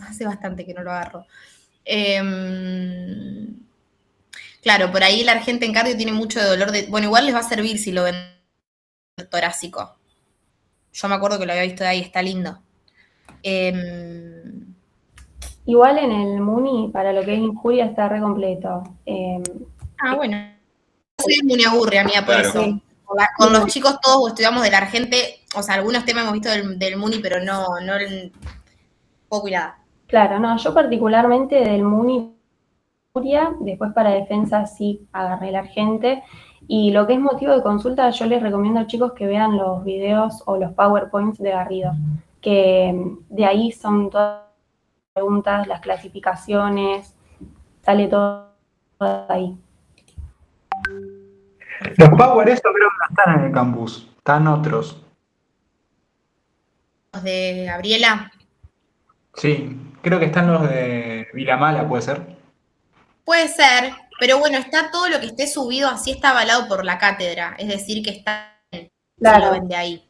Hace bastante que no lo agarro. Claro, por ahí la gente en cardio tiene mucho de dolor de... Bueno, igual les va a servir si lo ven torácico. Yo me acuerdo que lo había visto de ahí, está lindo. Igual en el Muni, para lo que es injuria, está re completo. Bueno. Yo soy muy aburrida, mía, por eso. Sí. Con los chicos todos estudiamos de la Argente, o sea, algunos temas hemos visto del Muni, pero no poco y nada. Claro, no, yo particularmente del Muni, después para defensa sí agarré el Argente. Y lo que es motivo de consulta, yo les recomiendo a chicos que vean los videos o los PowerPoints de Garrido, que de ahí son todas las preguntas, las clasificaciones, sale todo ahí. Los Power, eso creo que no están en el campus, están otros. Los de Gabriela. Sí, creo que están los de Vilamala, ¿puede ser? Puede ser, pero bueno, está todo lo que esté subido así está avalado por la cátedra, es decir, que está bien, si lo Claro. ven de ahí.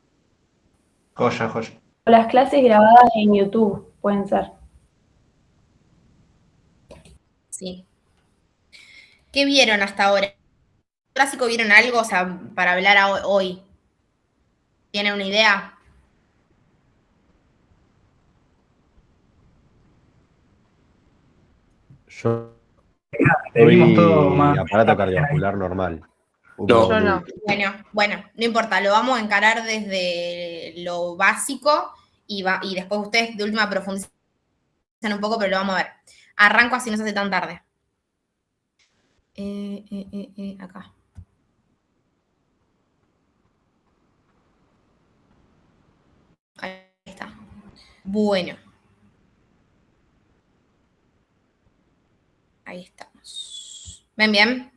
Joya, joya. O las clases grabadas en YouTube pueden ser. Sí. ¿Qué vieron hasta ahora? ¿Clásico vieron algo? O sea, para hablar hoy. ¿Tienen una idea? Yo Le vimos todo vi más. aparato cardiovascular normal. Un No. poco Yo muy. Bueno, no importa, lo vamos a encarar desde lo básico y después ustedes de última profundizan un poco, pero lo vamos a ver. Arranco así no se hace tan tarde. Acá. Ahí está. Bueno. Ahí estamos. ¿Ven bien?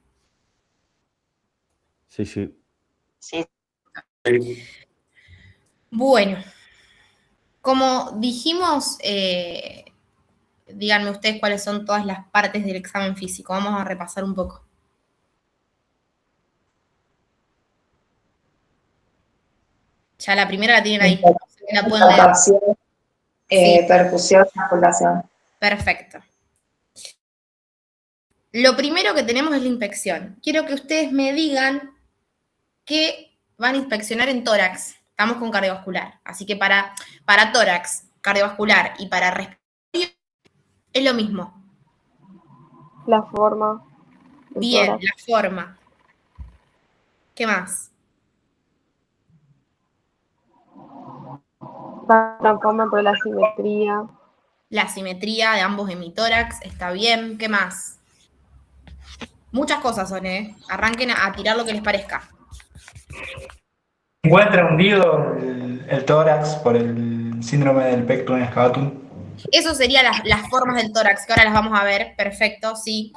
Sí, sí. Sí. Bueno. Como dijimos, díganme ustedes cuáles son todas las partes del examen físico. Vamos a repasar un poco. Ya la primera la tienen ahí. La pueden leer. Sí. Percusión, articulación. Perfecto. Lo primero que tenemos es la inspección. Quiero que ustedes me digan qué van a inspeccionar en tórax. Estamos con cardiovascular. Así que para tórax, cardiovascular y para respiratorio es lo mismo. La forma. Bien, la forma. ¿Qué más? La forma, pero la simetría. La simetría de ambos hemitórax está bien. ¿Qué más? Muchas cosas son, ¿eh? Arranquen a tirar lo que les parezca. ¿Encuentra hundido el tórax por el síndrome del pectorum excavatum? Eso serían las formas del tórax, que ahora las vamos a ver. Perfecto, sí.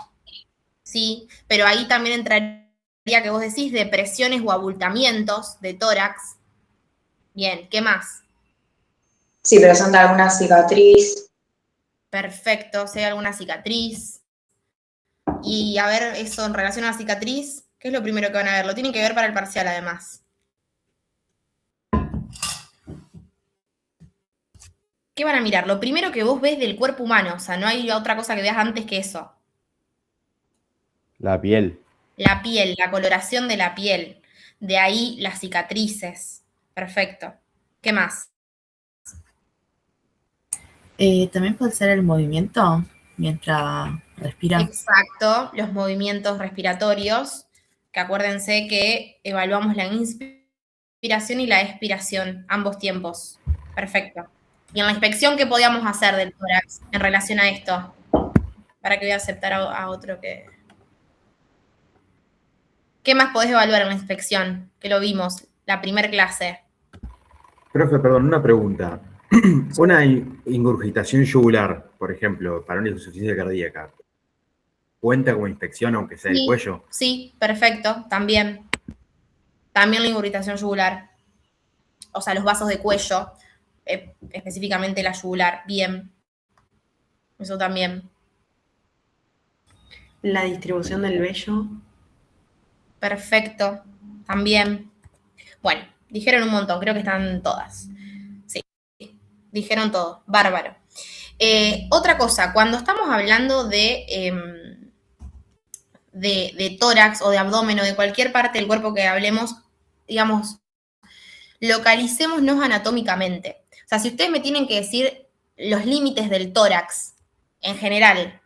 Sí, pero ahí también entraría que vos decís depresiones o abultamientos de tórax. Bien, ¿qué más? Sí, pero son de alguna cicatriz. Perfecto, si hay alguna cicatriz. Y a ver, eso en relación a la cicatriz, ¿qué es lo primero que van a ver? Lo tienen que ver para el parcial, además. ¿Qué van a mirar? Lo primero que vos ves del cuerpo humano, o sea, no hay otra cosa que veas antes que eso. La piel. La piel, la coloración de la piel. De ahí las cicatrices. Perfecto. ¿Qué más? También puede ser el movimiento mientras respira. Exacto, los movimientos respiratorios, que acuérdense que evaluamos la inspiración y la expiración, ambos tiempos. Perfecto. Y en la inspección, ¿qué podíamos hacer del tórax en relación a esto? Para que voy a aceptar a otro que... ¿Qué más podés evaluar en la inspección? Que lo vimos, la primer clase. Profe, perdón, una pregunta. Una ingurgitación yugular, por ejemplo, para una insuficiencia cardíaca, ¿cuenta como inspección aunque sea el Sí, cuello? sí, perfecto, también. También la irritación yugular. O sea, los vasos de cuello, específicamente la yugular, bien. Eso también. La distribución del vello. Perfecto, también. Bueno, dijeron un montón, creo que están todas. Sí, dijeron todo, bárbaro. Otra cosa, cuando estamos hablando de tórax o de abdomen o de cualquier parte del cuerpo que hablemos, digamos, localicémonos anatómicamente. O sea, si ustedes me tienen que decir los límites del tórax en general,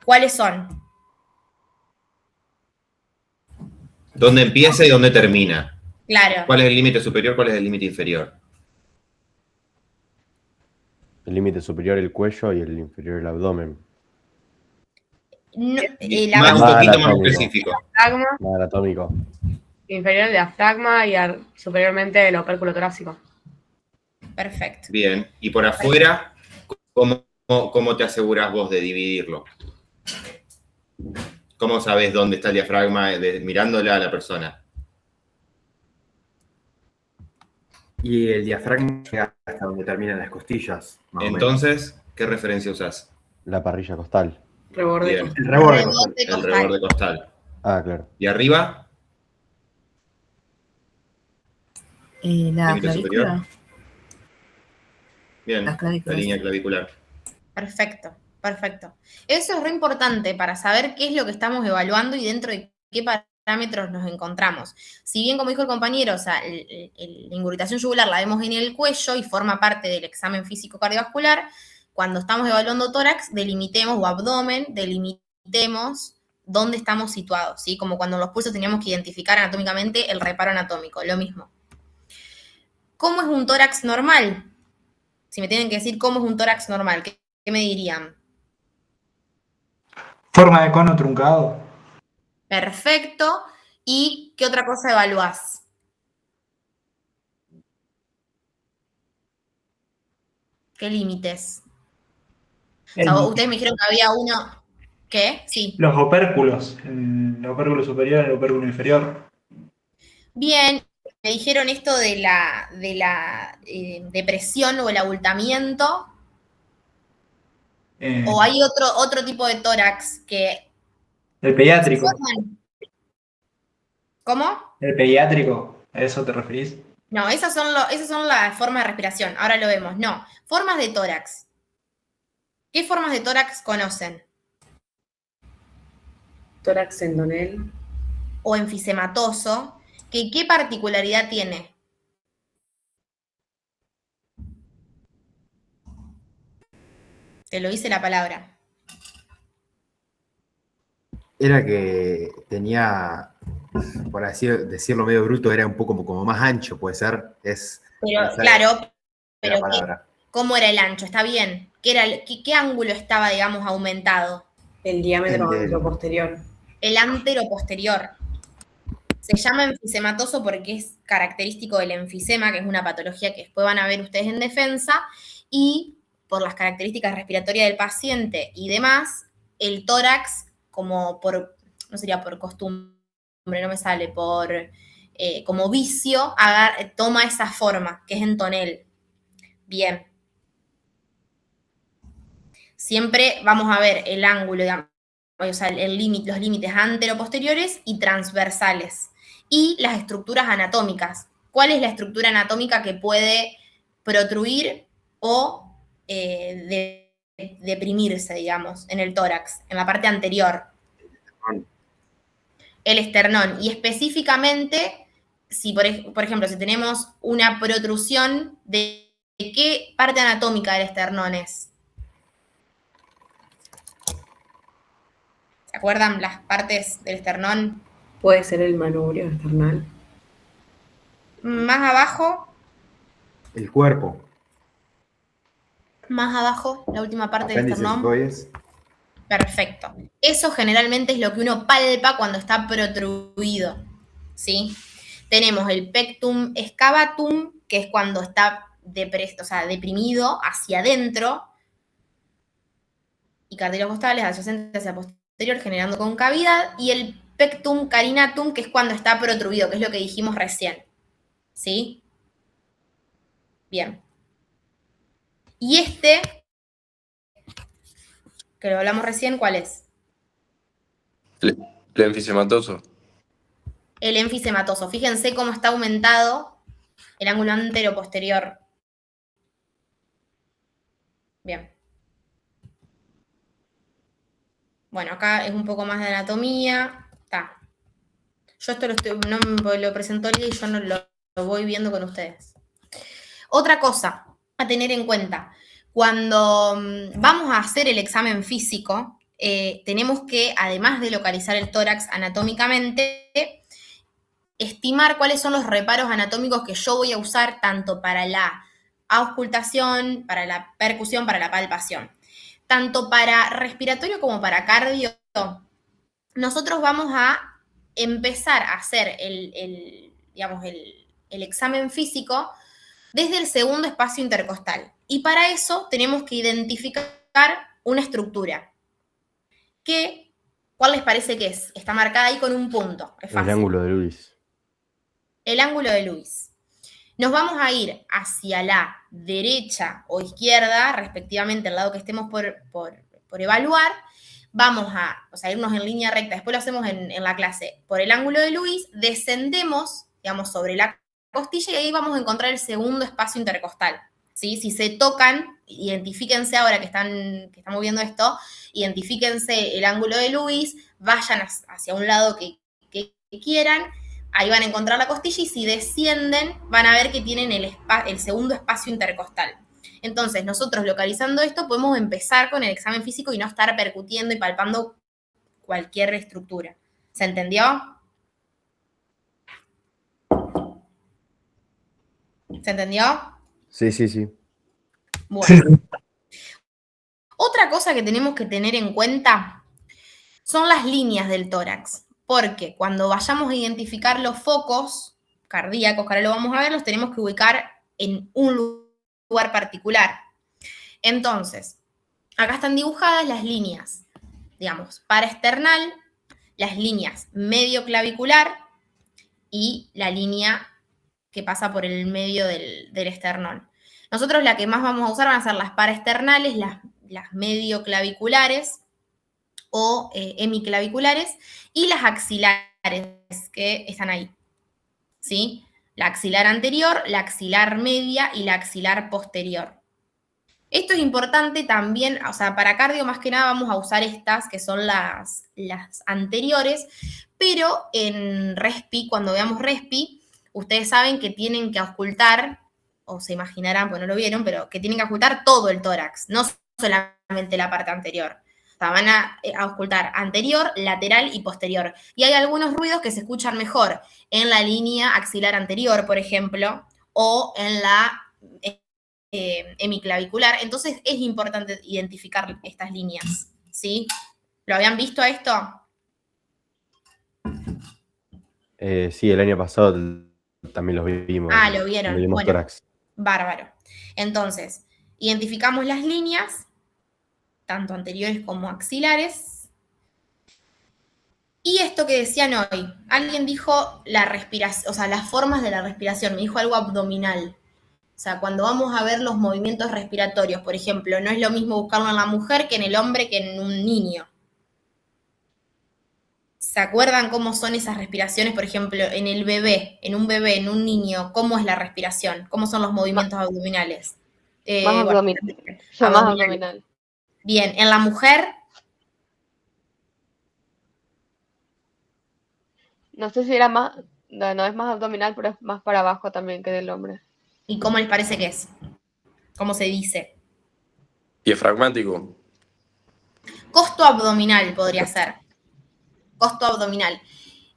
¿cuáles son? ¿Dónde empieza y dónde termina? Claro. ¿Cuál es el límite superior, cuál es el límite inferior? El límite superior el cuello y el inferior el abdomen. No, Un poquito más anatómico. específico. Diafragma, Más anatómico. inferior el diafragma y superiormente el opérculo torácico. Perfecto. Bien. Y por afuera, ¿cómo te aseguras vos de dividirlo? ¿Cómo sabes dónde está el diafragma mirándola a la persona? Y el diafragma llega hasta donde terminan las costillas, más Entonces, ¿qué referencia usás? La parrilla costal. Reborde. Bien. o menos. El reborde. Reborde El costal. reborde costal. Ah, claro. ¿Y arriba? La ¿Límite superior? clavícula. Bien. Las clavículas. La línea clavicular. Perfecto, perfecto. Eso es re importante para saber qué es lo que estamos evaluando y dentro de qué parámetros nos encontramos. Si bien, como dijo el compañero, o sea, la ingurgitación yugular la vemos en el cuello y forma parte del examen físico cardiovascular, cuando estamos evaluando tórax, delimitemos, o abdomen, delimitemos dónde estamos situados, ¿sí? Como cuando en los pulsos teníamos que identificar anatómicamente el reparo anatómico, lo mismo. ¿Cómo es un tórax normal? Si me tienen que decir cómo es un tórax normal, ¿qué me dirían? Forma de cono truncado. Perfecto. ¿Y qué otra cosa evaluás? ¿Qué límites? O sea, ustedes me dijeron que había uno. ¿Qué? Sí. Los opérculos. El opérculo superior y el opérculo inferior. Bien. Me dijeron esto de la depresión o el abultamiento. ¿O hay otro tipo de tórax que El pediátrico. forman? ¿Cómo? El pediátrico. ¿A eso te referís? No, esas son las formas de respiración. Ahora lo vemos. No, formas de tórax. ¿Qué formas de tórax conocen? Tórax endonel. O enfisematoso. ¿Qué particularidad tiene? Te lo dice la palabra. Era que tenía, por así decirlo medio bruto, era un poco como más ancho, puede ser. Claro, pero la palabra. ¿cómo era el ancho? ¿Está bien? ¿Qué ángulo estaba, digamos, aumentado? El diámetro anteroposterior. El anteroposterior. Se llama enfisematoso porque es característico del enfisema, que es una patología que después van a ver ustedes en defensa, y por las características respiratorias del paciente y demás, el tórax, como no sería por costumbre, no me sale, como vicio, toma esa forma, que es en tonel. Bien. Siempre vamos a ver el ángulo, digamos, o sea, los límites anteroposteriores y transversales. Y las estructuras anatómicas. ¿Cuál es la estructura anatómica que puede protruir o deprimirse, digamos, en el tórax, en la parte anterior? El esternón. Y específicamente, si por ejemplo, si tenemos una protrusión, ¿de qué parte anatómica del esternón es? ¿Se acuerdan las partes del esternón? Puede ser el manubrio esternal. Más abajo. El cuerpo. Más abajo, la última parte del esternón. Apéndices. Perfecto. Eso generalmente es lo que uno palpa cuando está protruido, ¿sí? Tenemos el pectum excavatum, que es cuando está deprimido hacia adentro, y cartílagos costales adyacentes hacia posterior, generando concavidad, y el pectum carinatum, que es cuando está protruido, que es lo que dijimos recién, ¿sí? Bien. Y que lo hablamos recién, ¿cuál es? El enfisematoso. El enfisematoso. Fíjense cómo está aumentado el ángulo anteroposterior. Bien. Bueno, acá es un poco más de anatomía. Está. Yo esto lo presentó Lía y yo no lo voy viendo con ustedes. Otra cosa a tener en cuenta. Cuando vamos a hacer el examen físico, tenemos que, además de localizar el tórax anatómicamente, estimar cuáles son los reparos anatómicos que yo voy a usar tanto para la auscultación, para la percusión, para la palpación. Tanto para respiratorio como para cardio, nosotros vamos a empezar a hacer el examen físico desde el segundo espacio intercostal. Y para eso tenemos que identificar una estructura. ¿Cuál les parece que es? Está marcada ahí con un punto. Es fácil. El ángulo de Lewis. El ángulo de Lewis. Nos vamos a ir hacia la derecha o izquierda, respectivamente, el lado que estemos por evaluar. Vamos a irnos en línea recta, después lo hacemos en la clase. Por el ángulo de Lewis, descendemos, digamos, sobre la costilla y ahí vamos a encontrar el segundo espacio intercostal. ¿Sí? Si se tocan, identifíquense ahora que estamos viendo esto, identifíquense el ángulo de Lewis, vayan hacia un lado que quieran, ahí van a encontrar la costilla y si descienden van a ver que tienen el segundo espacio intercostal. Entonces, nosotros localizando esto podemos empezar con el examen físico y no estar percutiendo y palpando cualquier estructura. ¿Se entendió? ¿Se entendió? Sí. Bueno. Otra cosa que tenemos que tener en cuenta son las líneas del tórax, porque cuando vayamos a identificar los focos cardíacos, que ahora lo vamos a ver, los tenemos que ubicar en un lugar particular. Entonces, acá están dibujadas las líneas, digamos, paraesternal, las líneas medio clavicular y la línea que pasa por el medio del esternón. Nosotros la que más vamos a usar van a ser las paraesternales, las medioclaviculares o hemiclaviculares y las axilares que están ahí, ¿sí? La axilar anterior, la axilar media y la axilar posterior. Esto es importante también, o sea, para cardio más que nada vamos a usar estas que son las anteriores, pero en respi, cuando veamos respi, ustedes saben que tienen que auscultar, o se imaginarán, pues no lo vieron, pero que tienen que auscultar todo el tórax, no solamente la parte anterior. O sea, van a auscultar anterior, lateral y posterior. Y hay algunos ruidos que se escuchan mejor en la línea axilar anterior, por ejemplo, o en la hemiclavicular. Entonces es importante identificar estas líneas, ¿sí? ¿Lo habían visto a esto? Sí, el año pasado también los vimos. Ah, lo vieron. Vimos Bueno, tórax. bárbaro. Entonces, identificamos las líneas, tanto anteriores como axilares. Y esto que decían hoy, alguien dijo la respiración, o sea, las formas de la respiración, me dijo algo abdominal. O sea, cuando vamos a ver los movimientos respiratorios, por ejemplo, no es lo mismo buscarlo en la mujer que en el hombre que en un niño. ¿Se acuerdan cómo son esas respiraciones, por ejemplo, en el bebé, en un niño? ¿Cómo es la respiración? ¿Cómo son los movimientos abdominales? Más abdominal. Bien, en la mujer, No sé si era más, no es más abdominal, pero es más para abajo también que del hombre. ¿y cómo les parece que es? ¿Cómo se dice? Diafragmático. Costo abdominal podría ser. Costo abdominal.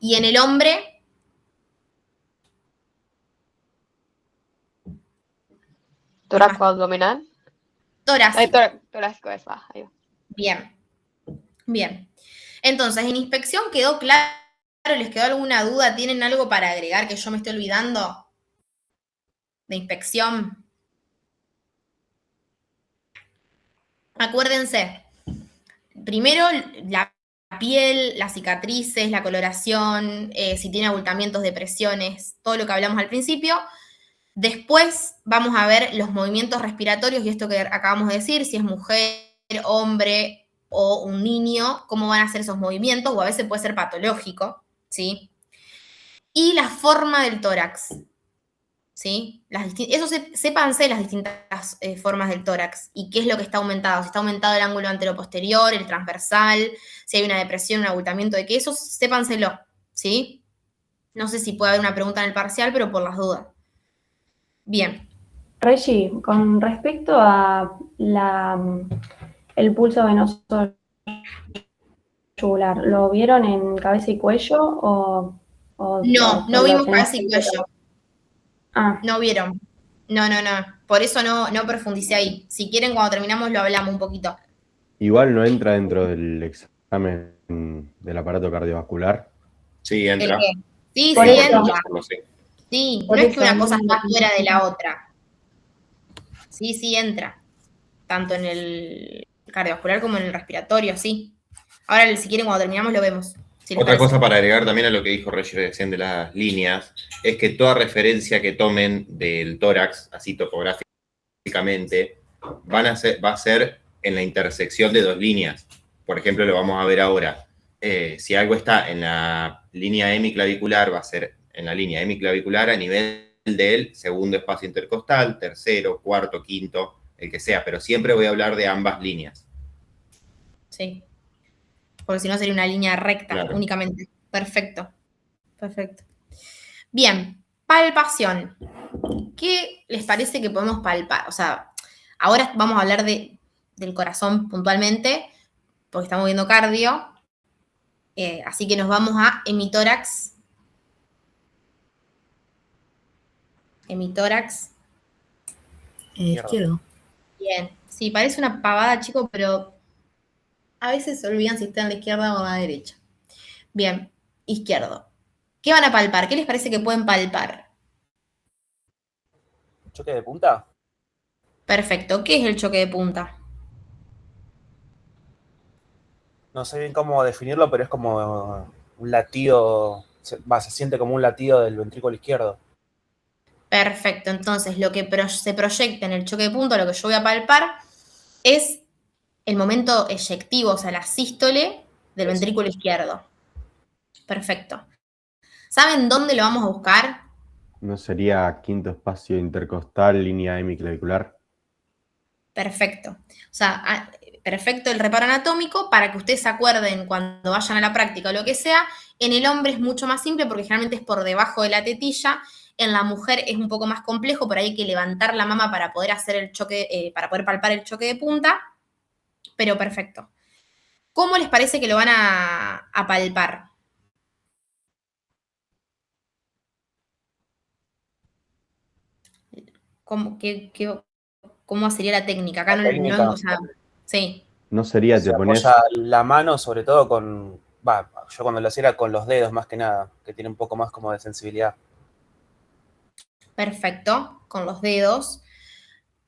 Y en el hombre, Torácico abdominal. torácico. Torácico es baja. Bien. Entonces, en inspección quedó claro, ¿les quedó alguna duda? ¿Tienen algo para agregar que yo me estoy olvidando de inspección? Acuérdense, primero la piel, las cicatrices, la coloración, si tiene abultamientos, depresiones, todo lo que hablamos al principio. Después vamos a ver los movimientos respiratorios y esto que acabamos de decir, si es mujer, hombre o un niño, cómo van a ser esos movimientos, o a veces puede ser patológico, ¿sí? Y la forma del tórax. ¿sí? Sépanse las distintas formas del tórax y qué es lo que está aumentado. Si está aumentado el ángulo anteroposterior, el transversal, si hay una depresión, un abultamiento de quesos, sépanselo, ¿sí? No sé si puede haber una pregunta en el parcial, pero por las dudas. Bien. Reggie, con respecto a el pulso venoso yugular, ¿lo vieron en cabeza y cuello o No lo vimos tenés cabeza y en cuello. total? Ah, No vieron. No. Por eso no profundicé ahí. Si quieren, cuando terminamos lo hablamos un poquito. Igual no entra dentro del examen del aparato cardiovascular. Sí, ¿El entra. qué? Sí, Por sí, eso. entra. Sí. Sí, Por no es que eso una no cosa lo- está fuera de la otra. Sí, entra. Tanto en el cardiovascular como en el respiratorio, sí. Ahora, si quieren, cuando terminamos lo vemos. Si les Otra parece. cosa para agregar también a lo que dijo Reggie recién de las líneas, es que toda referencia que tomen del tórax, así topográficamente, va a ser en la intersección de dos líneas. Por ejemplo, lo vamos a ver ahora. Si algo está en la línea hemiclavicular, va a ser en la línea hemiclavicular a nivel del segundo espacio intercostal, tercero, cuarto, quinto, el que sea, pero siempre voy a hablar de ambas líneas. Sí. Porque si no sería una línea recta Claro. únicamente. Perfecto. Bien, palpación. ¿Qué les parece que podemos palpar? O sea, ahora vamos a hablar del corazón puntualmente, porque estamos viendo cardio. Así que nos vamos a hemitórax. Hemitórax. Izquierdo. Bien. Sí, parece una pavada, chicos, pero a veces se olvidan si está en la izquierda o en la derecha. Bien, izquierdo. ¿Qué van a palpar? ¿Qué les parece que pueden palpar? ¿Choque de punta? Perfecto. ¿Qué es el choque de punta? No sé bien cómo definirlo, pero es como un latido, se siente como un latido del ventrículo izquierdo. Perfecto. Entonces, lo que se proyecta en el choque de punta, lo que yo voy a palpar, es el momento eyectivo, o sea, la sístole del ventrículo izquierdo. Perfecto. ¿Saben dónde lo vamos a buscar? ¿No sería quinto espacio intercostal, línea hemiclavicular? Perfecto. O sea, perfecto el reparo anatómico para que ustedes se acuerden cuando vayan a la práctica o lo que sea. En el hombre es mucho más simple porque generalmente es por debajo de la tetilla. En la mujer es un poco más complejo, por ahí hay que levantar la mama para poder hacer el choque, para poder palpar el choque de punta. Pero perfecto. ¿Cómo les parece que lo van a palpar? ¿Cómo sería la técnica? Acá La técnica. o sea, sí. ¿No sería, Se te pones apoya la mano sobre todo con, yo cuando lo hacía era con los dedos más que nada, que tiene un poco más como de sensibilidad. Perfecto, con los dedos.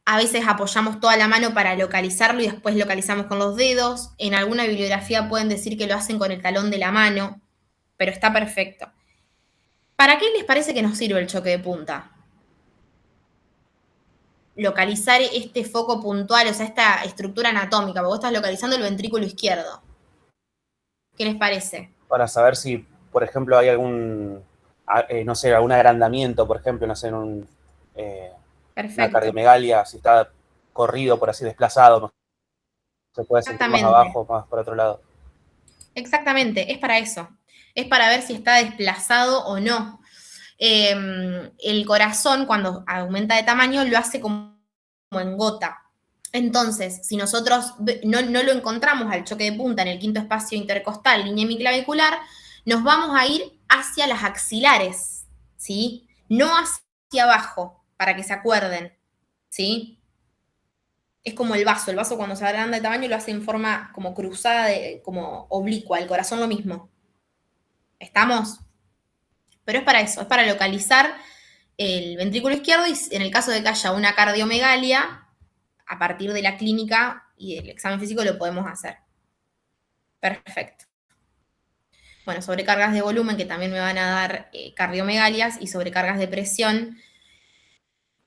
A veces apoyamos toda la mano para localizarlo y después localizamos con los dedos. En alguna bibliografía pueden decir que lo hacen con el talón de la mano, pero está perfecto. ¿Para qué les parece que nos sirve el choque de punta? Localizar este foco puntual, o sea, esta estructura anatómica, porque vos estás localizando el ventrículo izquierdo. ¿Qué les parece? Para saber si, por ejemplo, hay algún, no sé, algún agrandamiento, por ejemplo, no sé, en una Perfecto. cardiomegalia, si está corrido, por así, desplazado, se puede sentir más Exactamente. abajo, más por otro lado. Exactamente, es para eso. Es para ver si está desplazado o no. El corazón, cuando aumenta de tamaño, lo hace como en gota. Entonces, si nosotros no lo encontramos al choque de punta en el quinto espacio intercostal, línea hemiclavicular, nos vamos a ir hacia las axilares, ¿sí? No hacia abajo, para que se acuerden, ¿sí? Es como el vaso cuando se agranda de tamaño lo hace en forma como cruzada, como oblicua, el corazón lo mismo. ¿Estamos? Pero es para eso, es para localizar el ventrículo izquierdo y en el caso de que haya una cardiomegalia, a partir de la clínica y del examen físico lo podemos hacer. Perfecto. Bueno, sobrecargas de volumen que también me van a dar cardiomegalias y sobrecargas de presión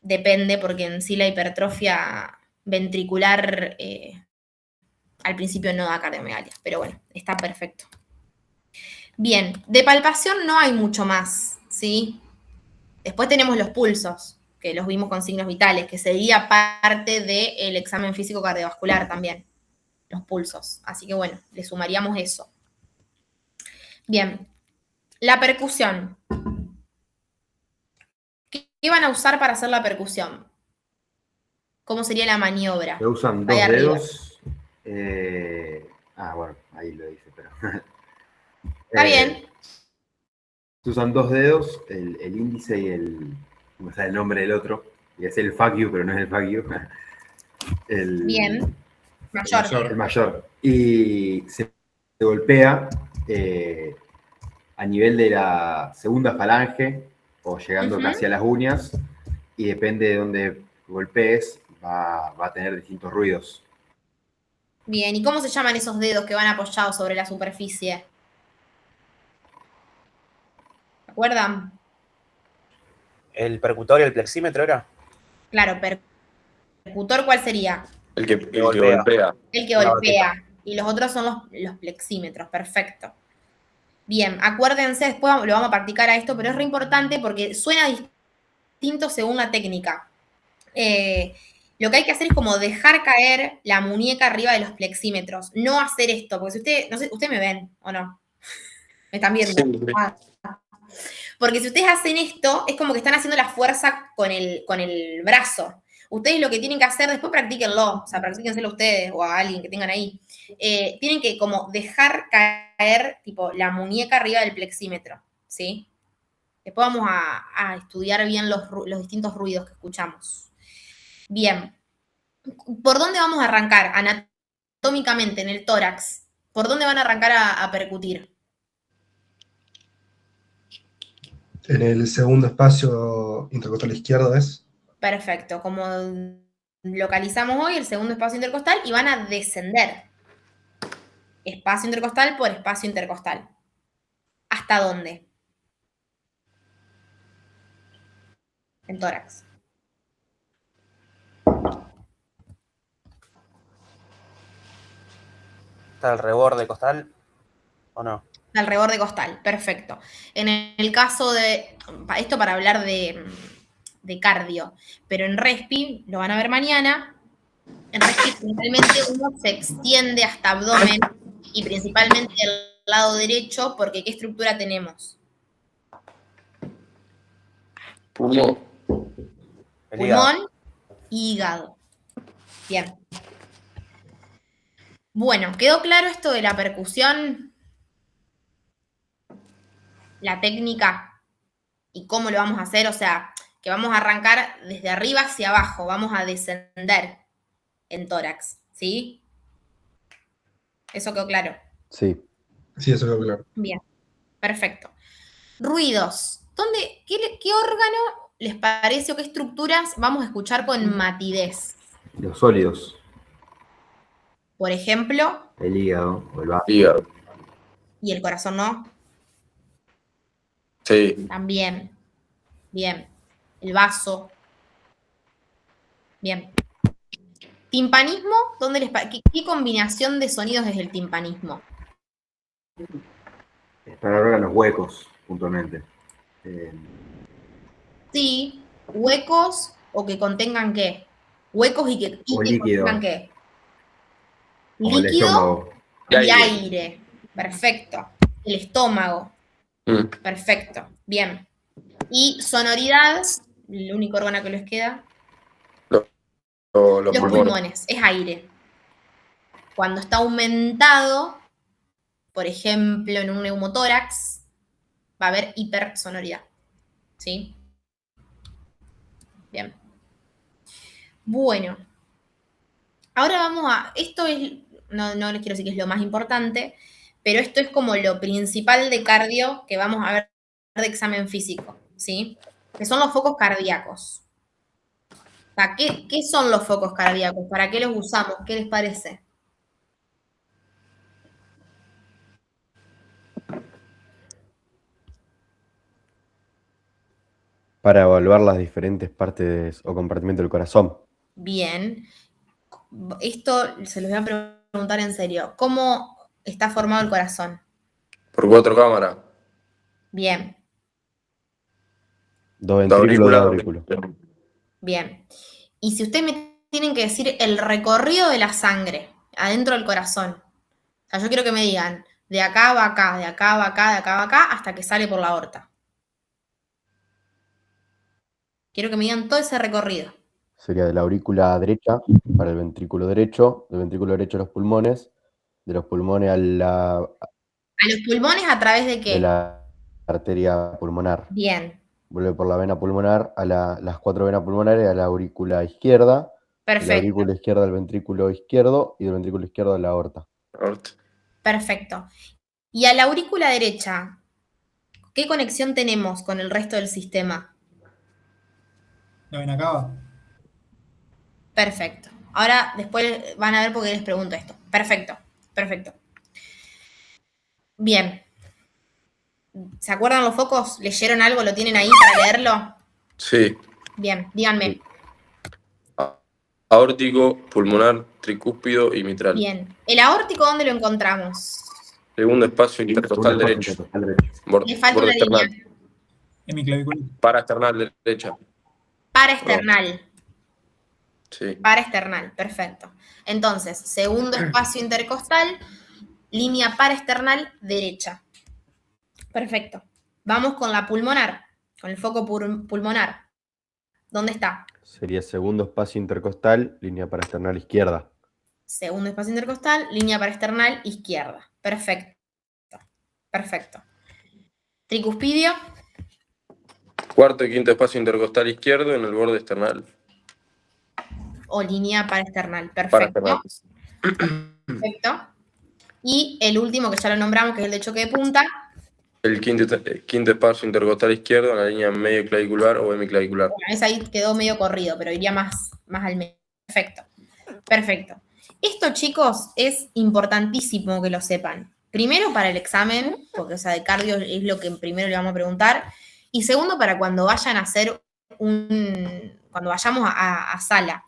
depende porque en sí la hipertrofia ventricular al principio no da cardiomegalias, pero bueno, está perfecto. Bien, de palpación no hay mucho más, ¿sí? Después tenemos los pulsos, que los vimos con signos vitales, que sería parte del examen físico cardiovascular también, los pulsos. Así que bueno, le sumaríamos eso. Bien, la percusión. ¿Qué van a usar para hacer la percusión? ¿Cómo sería la maniobra? Se usan Ahí dos arriba. dedos. Bueno, ahí lo dice, pero. Está bien. Se usan dos dedos, el índice y el. No me sale el nombre del otro. Y es el fuck you, pero no es el fuck you. Bien. Mayor. El mayor. Y se golpea a nivel de la segunda falange o llegando casi a las uñas. Y depende de dónde golpees, va a tener distintos ruidos. Bien, ¿y cómo se llaman esos dedos que van apoyados sobre la superficie? ¿Se acuerdan? ¿El percutor y el plexímetro era? Claro, percutor, ¿cuál sería? El que golpea. El que golpea. Y los otros son los plexímetros, perfecto. Bien, acuérdense, después lo vamos a practicar a esto, pero es re importante porque suena distinto según la técnica. Lo que hay que hacer es como dejar caer la muñeca arriba de los plexímetros. No hacer esto, porque si ustedes, no sé, ¿ustedes me ven o no? ¿Me están viendo? Sí. Ah. Porque si ustedes hacen esto, es como que están haciendo la fuerza con el brazo. Ustedes lo que tienen que hacer, después practíquenlo, o sea, practíquenselo ustedes o a alguien que tengan ahí. Tienen que como dejar caer, tipo, la muñeca arriba del plexímetro, ¿sí? Después vamos a estudiar bien los distintos ruidos que escuchamos. Bien. ¿Por dónde vamos a arrancar anatómicamente en el tórax? ¿Por dónde van a arrancar a percutir? En el segundo espacio intercostal izquierdo es. Perfecto. Como localizamos hoy, el segundo espacio intercostal y van a descender. Espacio intercostal por espacio intercostal. ¿Hasta dónde? En tórax. ¿Está el reborde costal o no? Al reborde costal, perfecto. En el caso de, esto para hablar de cardio, pero en respi, lo van a ver mañana, en respi principalmente uno se extiende hasta abdomen y principalmente el lado derecho, porque ¿qué estructura tenemos? Pulmón. Pulmón y hígado. Bien. Bueno, ¿quedó claro esto de la percusión? La técnica y cómo lo vamos a hacer, o sea, que vamos a arrancar desde arriba hacia abajo, vamos a descender en tórax, ¿sí? ¿Eso quedó claro? Sí. Sí, eso quedó claro. Bien, perfecto. Ruidos. ¿Qué órgano les parece o qué estructuras vamos a escuchar con matidez? Los sólidos. Por ejemplo, El hígado o el vaso. Hígado. ¿y el corazón no? Sí. También. Bien. El vaso. Bien. ¿Timpanismo? ¿Qué combinación de sonidos es el timpanismo? Para órganos huecos, puntualmente. Sí, huecos o que contengan qué. Huecos y que líquido. contengan qué. Como el Líquido estómago. y aire. Perfecto. El estómago. Perfecto. Bien. Y sonoridad, el único órgano que les queda. Los pulmones. Es aire. Cuando está aumentado, por ejemplo, en un neumotórax, va a haber hipersonoridad. ¿Sí? Bien. Bueno. Ahora vamos esto es, no les quiero decir que es lo más importante, pero esto es como lo principal de cardio que vamos a ver de examen físico, ¿sí? Que son los focos cardíacos. O sea, ¿qué son los focos cardíacos? ¿Para qué los usamos? ¿Qué les parece? Para evaluar las diferentes partes o compartimentos del corazón. Bien. Esto se los voy a preguntar en serio. ¿Cómo está formado el corazón? Por 4 cámaras. Bien. Do ventrículo, do aurículo. Bien. Y si ustedes me tienen que decir el recorrido de la sangre adentro del corazón. O sea, yo quiero que me digan, de acá va acá, de acá va acá, de acá va acá, hasta que sale por la aorta. Quiero que me digan todo ese recorrido. Sería de la aurícula derecha para el ventrículo derecho, del ventrículo derecho a los pulmones, de los pulmones ¿A los pulmones a través de qué? de la arteria pulmonar. Bien. Vuelve por la vena pulmonar a las 4 venas pulmonares a la aurícula izquierda. De la Perfecto. aurícula izquierda al ventrículo izquierdo y del ventrículo izquierdo a la aorta. Perfecto. Y a la aurícula derecha, ¿qué conexión tenemos con el resto del sistema? La vena cava. Perfecto. Ahora después van a ver por qué les pregunto esto. Perfecto, perfecto. Bien. ¿Se acuerdan los focos? ¿Leyeron algo? ¿Lo tienen ahí para leerlo? Sí. Bien, díganme. Aórtico, pulmonar, tricúspido y mitral. Bien. ¿El aórtico dónde lo encontramos? Segundo espacio intercostal derecho. Le falta Borde una línea. external. Hemiclavicular. Paraesternal derecha. Paraesternal. Sí. Paraesternal, perfecto. Entonces, segundo espacio intercostal, línea paraesternal derecha. Perfecto. Vamos con la pulmonar, con el foco pulmonar. ¿Dónde está? Sería segundo espacio intercostal, línea paraesternal izquierda. Segundo espacio intercostal, línea paraesternal izquierda. Perfecto. Perfecto. Tricuspidio. Cuarto y quinto espacio intercostal izquierdo en el borde external. O línea paraesternal. Perfecto. Paraesternal. Perfecto. Y el último que ya lo nombramos, que es el de choque de punta. El quinto espacio intercostal izquierdo en la línea medio clavicular o hemiclavicular. Bueno, ese ahí quedó medio corrido, pero iría más al medio. Perfecto. Perfecto. Esto, chicos, es importantísimo que lo sepan. Primero para el examen, porque o sea, de cardio es lo que primero le vamos a preguntar. Y segundo, para cuando vayan a hacer cuando vayamos a sala.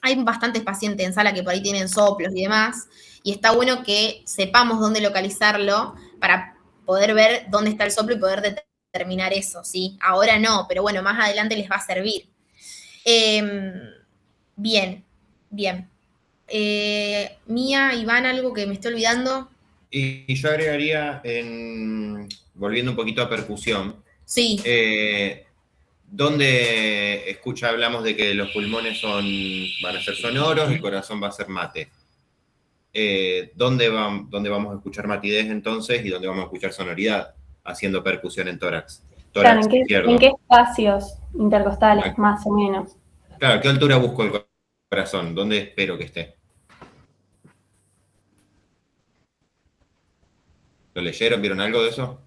Hay bastantes pacientes en sala que por ahí tienen soplos y demás, y está bueno que sepamos dónde localizarlo para poder ver dónde está el soplo y poder determinar eso, ¿sí? Ahora no, pero bueno, más adelante les va a servir. Bien, bien. Mía, Iván, algo que me estoy olvidando. Y yo agregaría, volviendo un poquito a percusión. Sí. Donde hablamos de que los pulmones van a ser sonoros, el corazón va a ser mate. ¿Dónde vamos a escuchar matidez entonces y dónde vamos a escuchar sonoridad haciendo percusión en tórax? Claro, Izquierdo. ¿en qué espacios intercostales, más o menos? Claro, ¿qué altura busco el corazón? ¿Dónde espero que esté? ¿Lo leyeron? ¿Vieron algo de eso?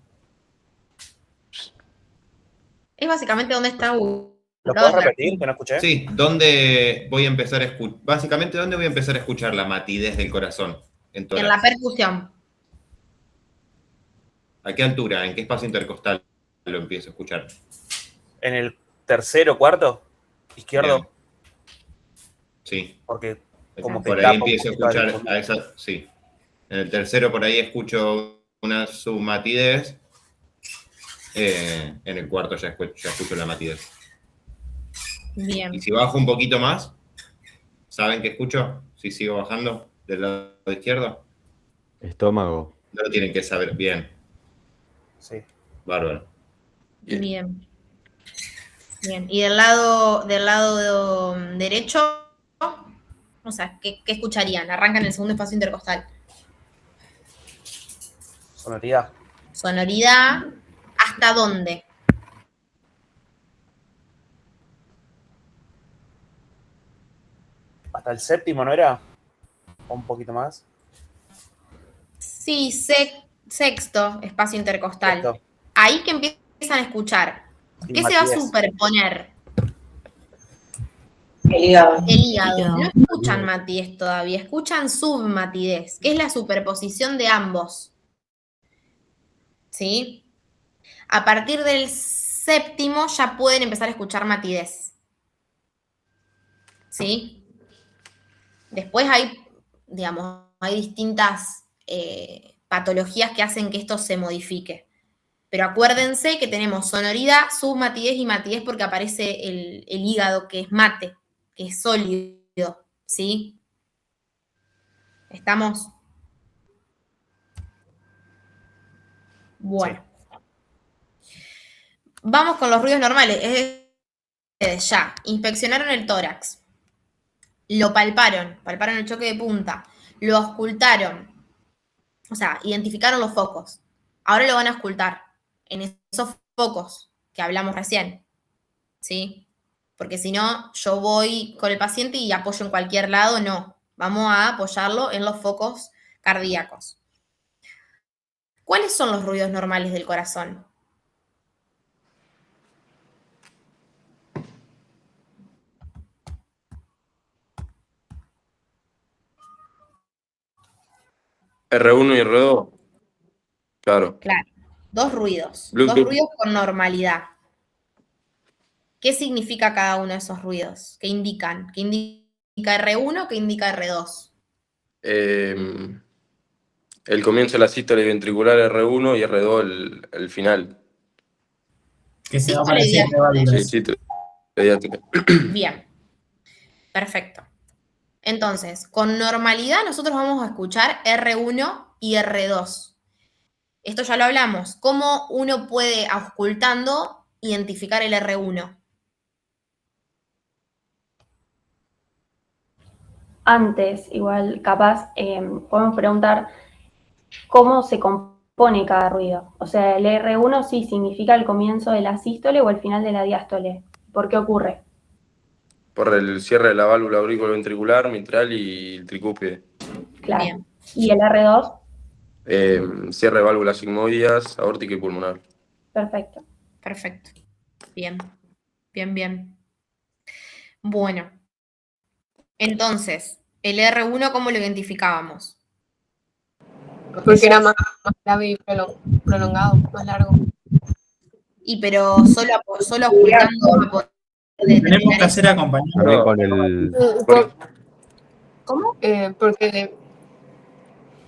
Es básicamente dónde está. ¿Lo puedes repetir? Que no escuché. Sí, ¿dónde voy a empezar a escuchar? Básicamente, ¿dónde voy a empezar a escuchar la matidez del corazón? En la percusión. ¿A qué altura? ¿En qué espacio intercostal lo empiezo a escuchar? ¿En el tercero, cuarto? ¿Izquierdo? Bien. Sí. Porque como que por ahí empiezo a escuchar a esa. Sí. En el tercero por ahí escucho una submatidez. En el cuarto ya escucho la matidez. Bien. Y si bajo un poquito más, ¿saben qué escucho? Si sigo bajando del lado izquierdo. Estómago. No lo tienen que saber. Bien. Sí. Bárbaro. Bien. Bien. Y del lado derecho, o sea, ¿qué escucharían? Arrancan el segundo espacio intercostal. Sonoridad. Sonoridad. ¿Hasta dónde? ¿Hasta el séptimo no era? ¿O un poquito más? Sí, sexto espacio intercostal. Sexto. Ahí que empiezan a escuchar. ¿Qué se va a superponer? El hígado. El hígado. No escuchan matidez todavía, escuchan submatidez, que es la superposición de ambos. ¿Sí? A partir del séptimo ya pueden empezar a escuchar matidez. ¿Sí? Después hay distintas patologías que hacen que esto se modifique. Pero acuérdense que tenemos sonoridad, submatidez y matidez porque aparece el hígado, que es mate, que es sólido, ¿sí? ¿Estamos? Bueno. Vamos con los ruidos normales. Ya, inspeccionaron el tórax. Lo palparon el choque de punta. Lo auscultaron. O sea, identificaron los focos. Ahora lo van a auscultar en esos focos que hablamos recién. ¿Sí? Porque si no, yo voy con el paciente y apoyo en cualquier lado, no. Vamos a apoyarlo en los focos cardíacos. ¿Cuáles son los ruidos normales del corazón? R1 y R2. Claro. Claro, dos ruidos. Bluetooth. Dos ruidos con normalidad. ¿Qué significa cada uno de esos ruidos? ¿Qué indican? ¿Qué indica R1? ¿Qué indica R2? El comienzo de la sístole ventricular R1 y R2 el final. Que se va a Sístole aparecer de válvulas. Sí, pediátrica. Bien. Perfecto. Entonces, con normalidad nosotros vamos a escuchar R1 y R2. Esto ya lo hablamos. ¿Cómo uno puede, auscultando, identificar el R1? Antes, igual, capaz, podemos preguntar cómo se compone cada ruido. O sea, el R1 sí significa el comienzo de la sístole o el final de la diástole. ¿Por qué ocurre? Por el cierre de la válvula auriculoventricular, mitral y el tricúspide. Claro. Bien. ¿Y el R2? Cierre de válvulas sigmoides, aórtica y pulmonar. Perfecto. Perfecto. Bien. Bien, bien. Bueno. Entonces, el R1, ¿cómo lo identificábamos? Porque era más grave y prolongado, más largo. Y pero solo auscultando. Tenemos que hacer acompañamiento. También con el. ¿Cómo? Porque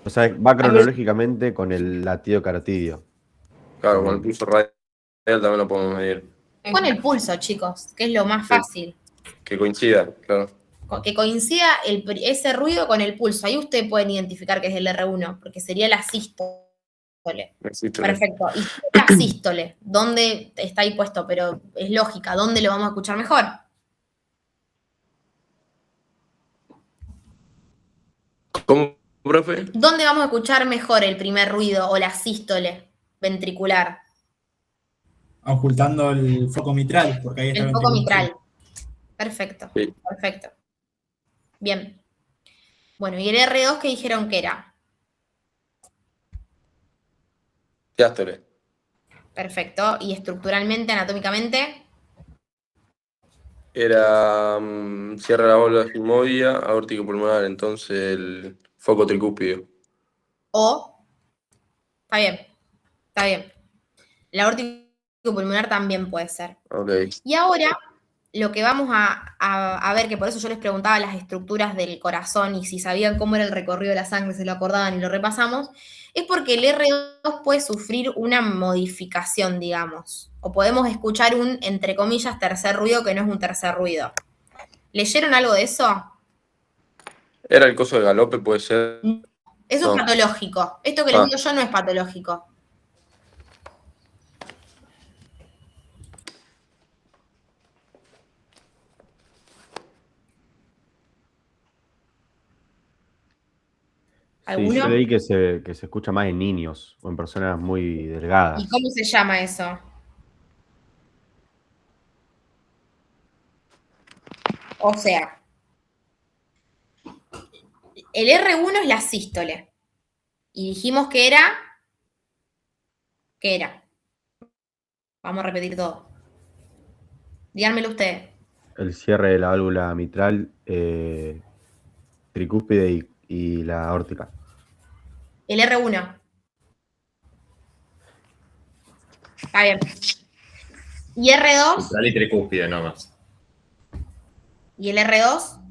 O sea, va cronológicamente con el latido carotideo. Claro, con el pulso radial también lo podemos medir. Con el pulso, chicos, que es lo más fácil. Que coincida, claro. Que coincida ese ruido con el pulso. Ahí ustedes pueden identificar que es el R1, porque sería la sístole. Perfecto. Y la sístole, ¿dónde está ahí puesto? Pero es lógica, ¿dónde lo vamos a escuchar mejor? ¿Cómo, profe? ¿Dónde vamos a escuchar mejor el primer ruido o la sístole ventricular? Ocultando el foco mitral, porque ahí está El foco mitral. Perfecto, sí. Perfecto. Bien. Bueno, ¿y el R2 qué dijeron que era? Diástole. Perfecto. ¿Y estructuralmente, anatómicamente? Era cierre de la válvula sigmoidea, aórtica y pulmonar, entonces el foco tricúspide. O, está bien, está bien. La aórtica pulmonar también puede ser. Okay. Y ahora, lo que vamos a ver, que por eso yo les preguntaba las estructuras del corazón y si sabían cómo era el recorrido de la sangre, se lo acordaban y lo repasamos, es porque el R2 puede sufrir una modificación, digamos. O podemos escuchar un, entre comillas, tercer ruido que no es un tercer ruido. ¿Leyeron algo de eso? ¿Era el coso de galope, puede ser? Eso No. es patológico. Esto que les digo yo no es patológico. Sí, yo leí que se escucha más en niños o en personas muy delgadas. ¿Y cómo se llama eso? O sea, el R1 es la sístole. Y dijimos que era... ¿Qué era? Vamos a repetir todo. Díganmelo ustedes. El cierre de la válvula mitral, tricúspide y la aórtica. El R1. Está bien. ¿Y R2? Mitral y tricúspide nomás. ¿Y el R2?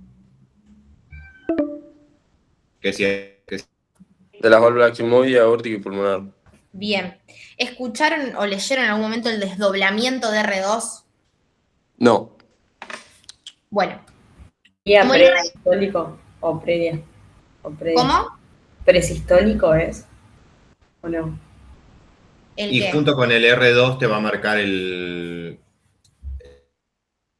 Que sí. De las válvulas sigmoides, aórtica y pulmonar. Bien. ¿Escucharon o leyeron en algún momento el desdoblamiento de R2? No. Bueno. ¿Guía como el- presistólico o predia? O predia. ¿Cómo? ¿Presistólico es? ¿O no? ¿El Y qué? junto con el R2 te va a marcar el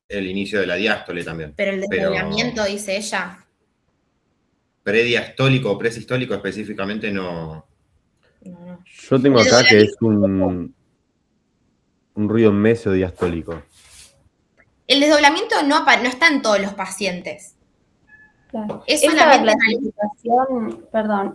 inicio de la diástole también. Pero el desdoblamiento, dice ella. Prediastólico o presistólico específicamente no. Yo tengo El acá que es un ruido mesodiastólico. El desdoblamiento no está en todos los pacientes. Claro. Es Esa solamente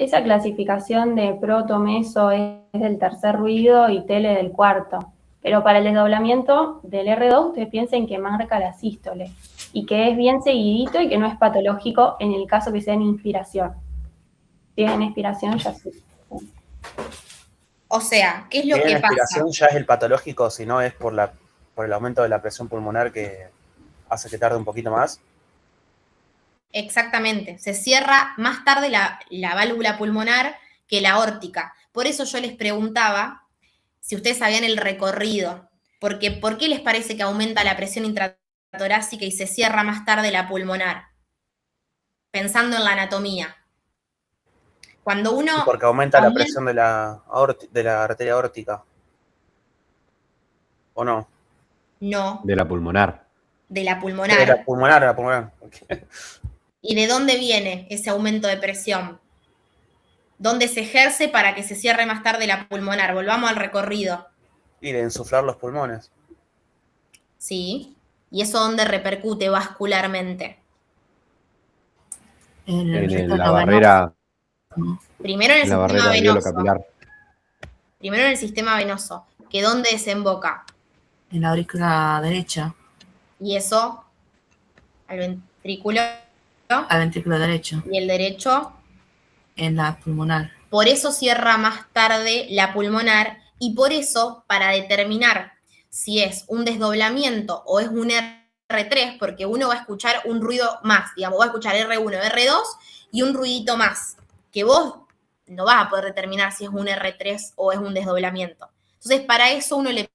esa clasificación de proto, meso es del tercer ruido y tele del cuarto. Pero para el desdoblamiento del R2, ustedes piensen que marca la sístole y que es bien seguidito y que no es patológico en el caso que sea en inspiración. Si es en expiración, ya sí. O sea, ¿qué es lo En que la pasa? expiración ya es el patológico, si no es por el aumento de la presión pulmonar que hace que tarde un poquito más. Exactamente. Se cierra más tarde la válvula pulmonar que la aórtica. Por eso yo les preguntaba si ustedes sabían el recorrido. Porque, ¿por qué les parece que aumenta la presión intratorácica y se cierra más tarde la pulmonar? Pensando en la anatomía. Cuando uno... Porque aumenta la presión de la arteria aórtica. ¿O no? No, De la pulmonar. de la pulmonar. De la pulmonar. ¿Y de dónde viene ese aumento de presión? ¿Dónde se ejerce para que se cierre más tarde la pulmonar? Volvamos al recorrido. Y de insuflar los pulmones. Sí. ¿Y eso dónde repercute vascularmente? En la barrera. Primero en el La sistema barrera venoso. alveolo-capilar. Primero en el sistema venoso. ¿Que dónde desemboca? En la aurícula derecha. Y eso al ventrículo. Al ventrículo derecho. Y el derecho. En la pulmonar. Por eso cierra más tarde la pulmonar y por eso, para determinar si es un desdoblamiento o es un R3, porque uno va a escuchar un ruido más, digamos, va a escuchar R1, R2 y un ruidito más, que vos no vas a poder determinar si es un R3 o es un desdoblamiento. Entonces, para eso uno le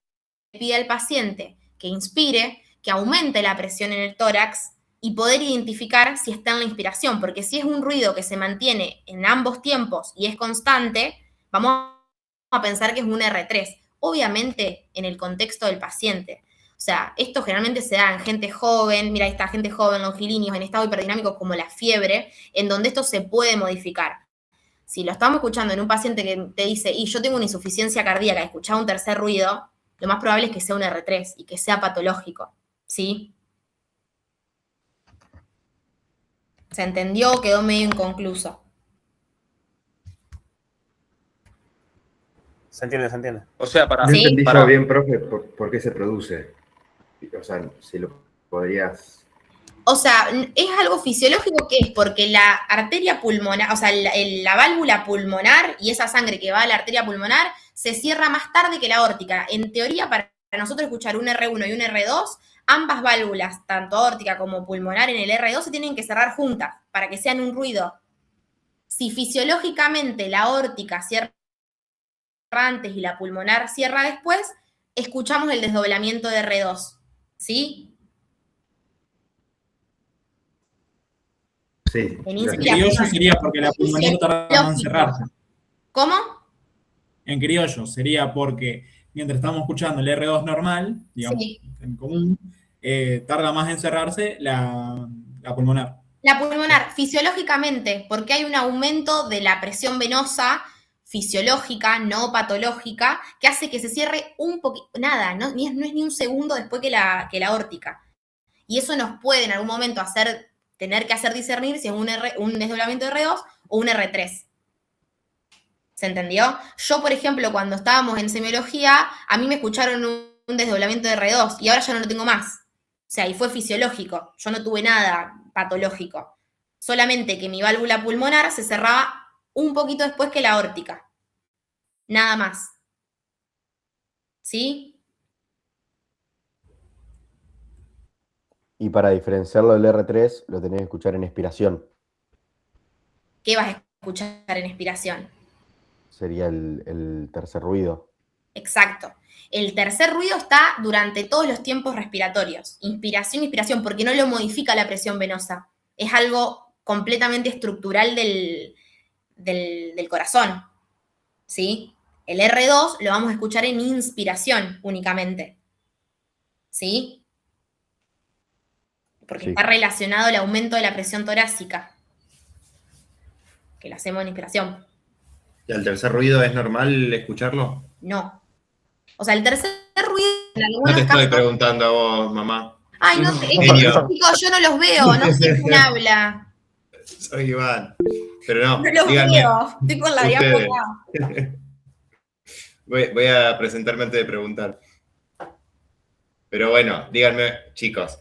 pide al paciente que inspire, que aumente la presión en el tórax y poder identificar si está en la inspiración, porque si es un ruido que se mantiene en ambos tiempos y es constante, vamos a pensar que es un R3, obviamente en el contexto del paciente. O sea, esto generalmente se da en gente joven, mira, ahí está gente joven, longilíneos, en estado hiperdinámico como la fiebre, en donde esto se puede modificar. Si lo estamos escuchando en un paciente que te dice, y yo tengo una insuficiencia cardíaca, escuchaba un tercer ruido, lo más probable es que sea un R3 y que sea patológico, ¿sí? ¿Se entendió o quedó medio inconcluso? Se entiende. O sea, No entendí yo bien, profe, por qué se produce. O sea, si lo podrías... O sea, es algo fisiológico que es porque la arteria pulmonar, o sea, la válvula pulmonar y esa sangre que va a la arteria pulmonar se cierra más tarde que la aórtica. En teoría, para nosotros escuchar un R1 y un R2, ambas válvulas, tanto aórtica como pulmonar en el R2, se tienen que cerrar juntas para que sean un ruido. Si fisiológicamente la aórtica cierra antes y la pulmonar cierra después, escuchamos el desdoblamiento de R2, ¿sí? Sí. En criollo sería porque la pulmonar tarda más en cerrarse. ¿Cómo? En criollo sería porque mientras estamos escuchando el R2 normal, digamos, Sí. en común, tarda más en cerrarse la pulmonar. La pulmonar, fisiológicamente, porque hay un aumento de la presión venosa fisiológica, no patológica, que hace que se cierre un poquito, nada, no es ni un segundo después que la aórtica. Y eso nos puede en algún momento tener que hacer discernir si es un desdoblamiento de R2 o un R3. ¿Se entendió? Yo, por ejemplo, cuando estábamos en semiología, a mí me escucharon un desdoblamiento de R2 y ahora ya no lo tengo más. O sea, y fue fisiológico. Yo no tuve nada patológico. Solamente que mi válvula pulmonar se cerraba un poquito después que la aórtica. Nada más. ¿Sí? Y para diferenciarlo del R3, lo tenés que escuchar en expiración. ¿Qué vas a escuchar en expiración? sería el tercer ruido. Exacto. El tercer ruido está durante todos los tiempos respiratorios. Inspiración, expiración, porque no lo modifica la presión venosa. Es algo completamente estructural del corazón. ¿Sí? El R2 lo vamos a escuchar en inspiración únicamente. ¿Sí? Porque Sí. está relacionado al aumento de la presión torácica, que lo hacemos en inspiración. ¿Y el tercer ruido es normal escucharlo? No. O sea, el tercer ruido en No algunos te estoy casos... preguntando a vos, mamá. Ay, no sé, Genio. chicos, yo no los veo, no sé quién habla. Soy Iván. Pero no, No los díganme. veo, estoy con la Ustedes. diáfana. Voy a presentarme antes de preguntar. Pero bueno, díganme, chicos.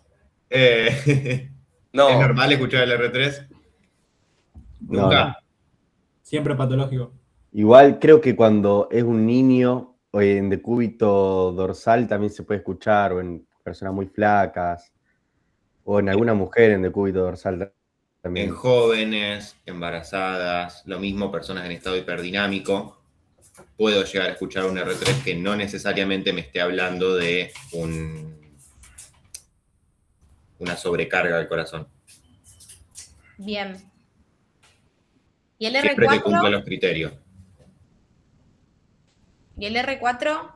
No. ¿Es normal escuchar el R3? No, ¿Nunca? no. Siempre patológico. Igual creo que cuando es un niño o en decúbito dorsal también se puede escuchar, o en personas muy flacas, o en alguna mujer en decúbito dorsal también. En jóvenes, embarazadas, lo mismo personas en estado hiperdinámico, puedo llegar a escuchar un R3 que no necesariamente me esté hablando de una sobrecarga del corazón. Bien. ¿Y el Siempre que cumpla R4? los criterios. ¿Y el R4?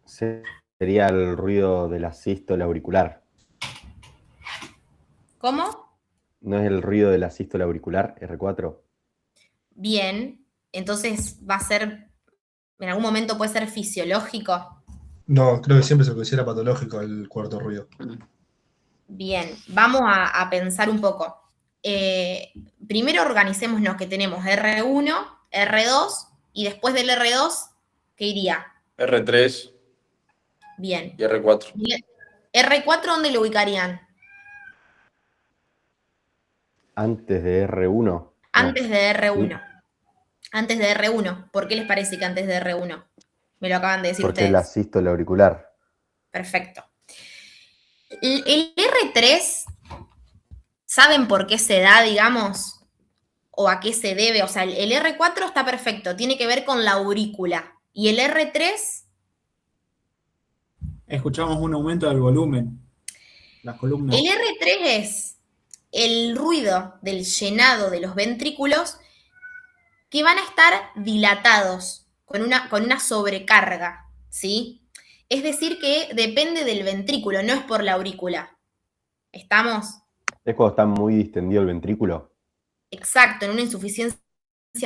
Sería el ruido de la sístole auricular. ¿Cómo? ¿No es el ruido de la sístole auricular, R4? Bien. Entonces va a ser, en algún momento puede ser fisiológico. No, creo que siempre se considera patológico el cuarto ruido. Bien, vamos a pensar un poco. Primero organicémonos que tenemos R1, R2, y después del R2, ¿qué iría? R3 Bien. y R4. ¿R4 dónde lo ubicarían? Antes de R1. Antes de R1. Antes de R1. ¿Por qué les parece que antes de R1? Me lo acaban de decir Porque ustedes. es la sístole auricular. Perfecto. El R3, ¿saben por qué se da, digamos? ¿O a qué se debe? O sea, el R4 está perfecto, tiene que ver con la aurícula. ¿Y el R3? Escuchamos un aumento del volumen. Las columnas. El R3 es el ruido del llenado de los ventrículos que van a estar dilatados con una sobrecarga, ¿sí? Es decir, que depende del ventrículo, no es por la aurícula. ¿Estamos? ¿Es cuando está muy distendido el ventrículo? Exacto, en una insuficiencia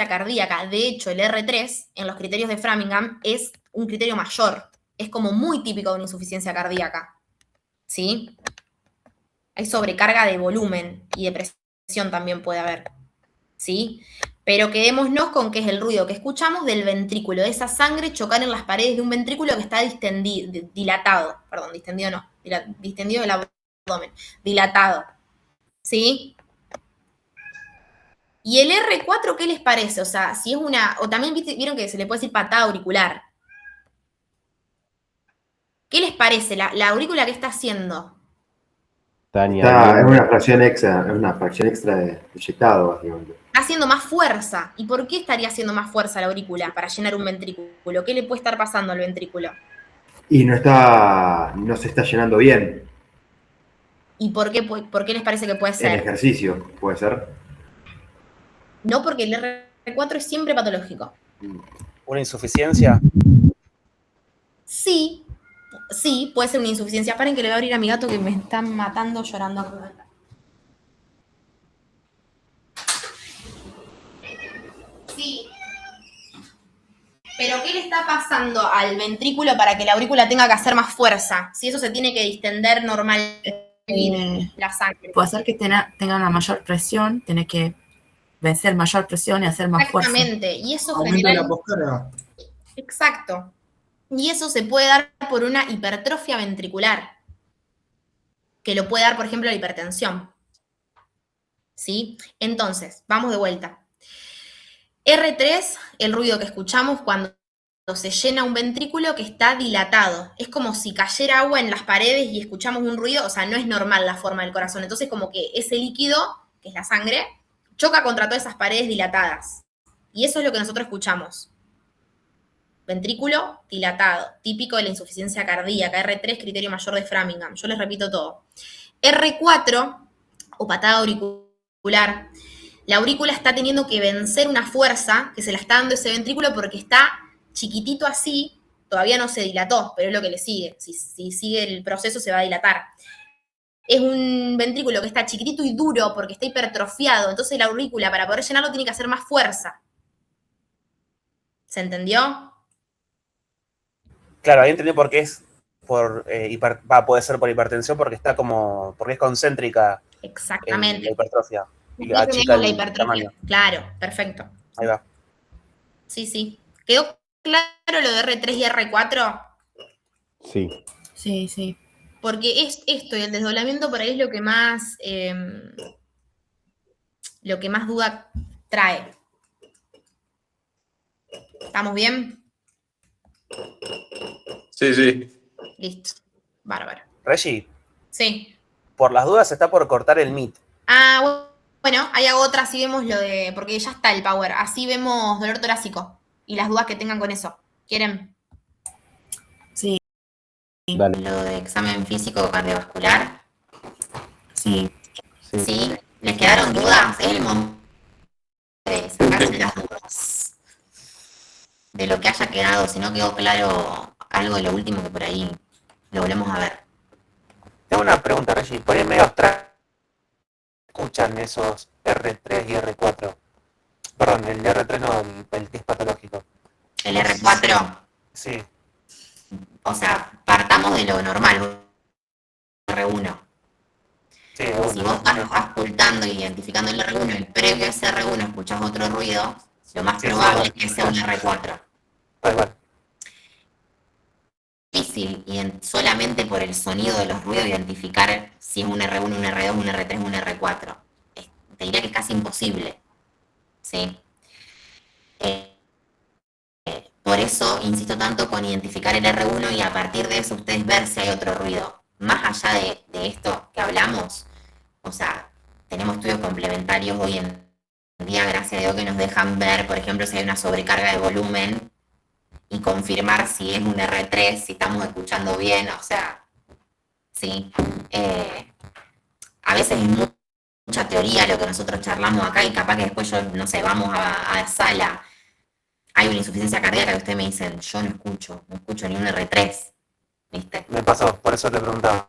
cardíaca. De hecho, el R3, en los criterios de Framingham, es un criterio mayor. Es como muy típico de una insuficiencia cardíaca. ¿Sí? Hay sobrecarga de volumen y de presión también puede haber. ¿Sí? Pero quedémonos con que es el ruido que escuchamos del ventrículo, de esa sangre chocar en las paredes de un ventrículo que está dilatado. Perdón, distendido no. Distendido del abdomen. Dilatado. ¿Sí? ¿Y el R4 qué les parece? O sea, si es una... O también vieron que se le puede decir patada auricular. ¿Qué les parece? ¿La aurícula qué está haciendo? Es una fracción extra de proyectado, básicamente. Está haciendo más fuerza. ¿Y por qué estaría haciendo más fuerza la aurícula para llenar un ventrículo? ¿Qué le puede estar pasando al ventrículo? Y no se está llenando bien. ¿Y por qué les parece que puede El ser? ejercicio, puede ser. No, porque el R4 es siempre patológico. ¿Una insuficiencia? Sí, puede ser una insuficiencia. Paren que le voy a abrir a mi gato que me están matando llorando. Sí. Pero ¿qué le está pasando al ventrículo para que la aurícula tenga que hacer más fuerza? Si eso se tiene que distender normalmente la sangre. Puede ser que tenga una mayor presión, tiene que vencer mayor presión y hacer más fuerza. Exactamente. Y eso Aumenta la poscarga. Exacto. Y eso se puede dar por una hipertrofia ventricular, que lo puede dar, por ejemplo, la hipertensión. ¿Sí? Entonces, vamos de vuelta. R3, el ruido que escuchamos cuando se llena un ventrículo que está dilatado. Es como si cayera agua en las paredes y escuchamos un ruido, o sea, no es normal la forma del corazón. Entonces, como que ese líquido, que es la sangre, choca contra todas esas paredes dilatadas. Y eso es lo que nosotros escuchamos. Ventrículo dilatado, típico de la insuficiencia cardíaca. R3, criterio mayor de Framingham. Yo les repito todo. R4, o patada auricular. La aurícula está teniendo que vencer una fuerza que se la está dando ese ventrículo porque está chiquitito así, todavía no se dilató, pero es lo que le sigue. Si sigue el proceso se va a dilatar. Es un ventrículo que está chiquitito y duro porque está hipertrofiado, entonces la aurícula para poder llenarlo tiene que hacer más fuerza. ¿Se entendió? Claro, ahí entendí por qué es puede ser por hipertensión porque porque es concéntrica Exactamente. la hipertrofia. Y No achica tenemos la el hipertrofia. tamaño. Claro, perfecto. Ahí va. Sí. ¿Quedó claro lo de R3 y R4? Sí. Sí. Porque es esto, y el desdoblamiento por ahí es lo que más duda trae. ¿Estamos bien? Sí. Listo. Bárbaro. Reggie, Sí. por las dudas está por cortar el MIT. Bueno, ahí hago otra, así vemos lo de, porque ya está el power, así vemos dolor torácico y las dudas que tengan con eso. ¿Quieren? Sí. Dale. Lo de examen físico cardiovascular. Sí. Sí. ¿Les quedaron dudas? Es el momento de sacarse las dudas. De lo que haya quedado, si no quedó claro algo de lo último que por ahí lo volvemos a ver. Tengo una pregunta, Reggie. Por ahí medio abstracto. ¿Escuchan esos R3 y R4? Perdón, el R3 no, el que es patológico. ¿El R4? Sí. O sea, partamos de lo normal, R1. Sí, Si vos vas ocultando e identificando el R1 y previo a ese R1 escuchás otro ruido, lo más probable es que sea un R4. Difícil, y solamente por el sonido de los ruidos identificar si es un R1, un R2, un R3, un R4. Te diría que es casi imposible. ¿Sí? Por eso insisto tanto con identificar el R1 y a partir de eso ustedes ver si hay otro ruido. Más allá de esto que hablamos, o sea, tenemos estudios complementarios hoy en día, gracias a Dios, que nos dejan ver, por ejemplo, si hay una sobrecarga de volumen y confirmar si es un R3, si estamos escuchando bien, o sea, sí. A veces es mucha teoría lo que nosotros charlamos acá y capaz que después yo, no sé, vamos a sala, hay una insuficiencia cardíaca que ustedes me dicen, yo no escucho ni un R3, ¿viste? Me pasó, por eso te preguntaba.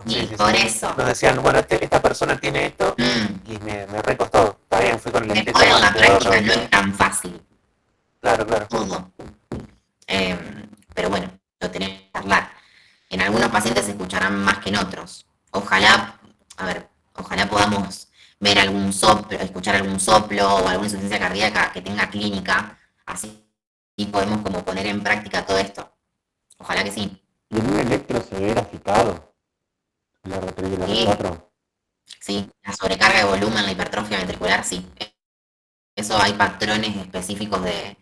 Y por eso. Nos decían, bueno, esta persona tiene esto y me recostó. Está bien, fui con el lente. Después la práctica no es tan fácil. Claro. Todo. Pero bueno, lo tenemos que hablar. En algunos pacientes se escucharán más que en otros. Ojalá podamos ver algún soplo, escuchar algún soplo o alguna insuficiencia cardíaca que tenga clínica, así podemos como poner en práctica todo esto. Ojalá que sí. ¿Y en un electro se ve graficado? ¿El R3 y el R4? Sí, la sobrecarga de volumen, la hipertrofia ventricular, sí. Eso hay patrones específicos de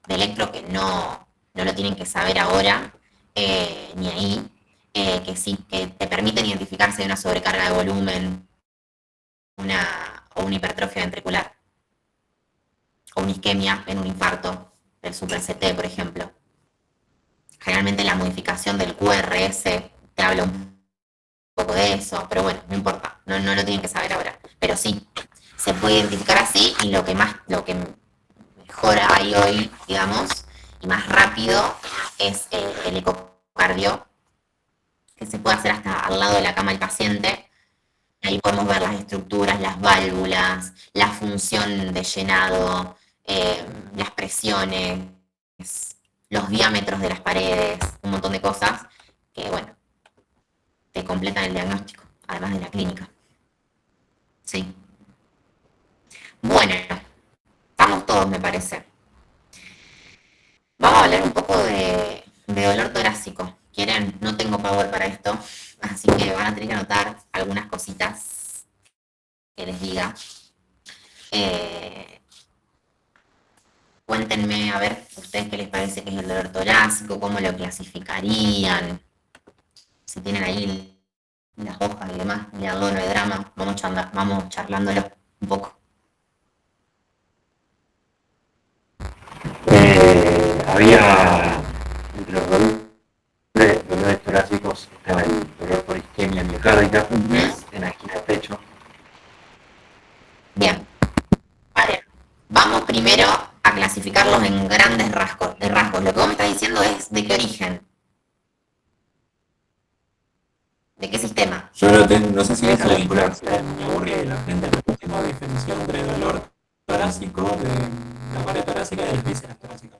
electro que no lo tienen que saber ahora, ni ahí, que sí, que te permiten identificarse de una sobrecarga de volumen o una hipertrofia ventricular. O una isquemia en un infarto del super-CT, por ejemplo. Generalmente la modificación del QRS te habla un poco de eso, pero bueno, no importa, no lo tienen que saber ahora. Pero sí, se puede identificar así y lo que mejor hay hoy, digamos, y más rápido es el ecocardio, que se puede hacer hasta al lado de la cama del paciente. Ahí podemos ver las estructuras, las válvulas, la función de llenado, las presiones, los diámetros de las paredes, un montón de cosas que, bueno, te completan el diagnóstico, además de la clínica. Sí. Bueno, estamos todos, me parece. Vamos a hablar un poco de dolor torácico. ¿Quieren? No tengo power para esto, así que van a tener que anotar algunas cositas que les diga. Cuéntenme, a ver, ¿ustedes qué les parece que es el dolor torácico? ¿Cómo lo clasificarían? Si tienen ahí las hojas y demás, leanlo, no hay drama, vamos charlándolo un poco. había entre los dolores torácicos, estaba el dolor por isquemia miocárdica, en la esquina del pecho. Bien. Vale. Vamos primero a clasificarlos en grandes rasgos. Lo que vos me estás diciendo es de qué origen. ¿De qué sistema? Yo no sé si es vincular, me aburrí la gente no tengo definición de dolor torácico, de la pared torácica y de las vísceras torácicas.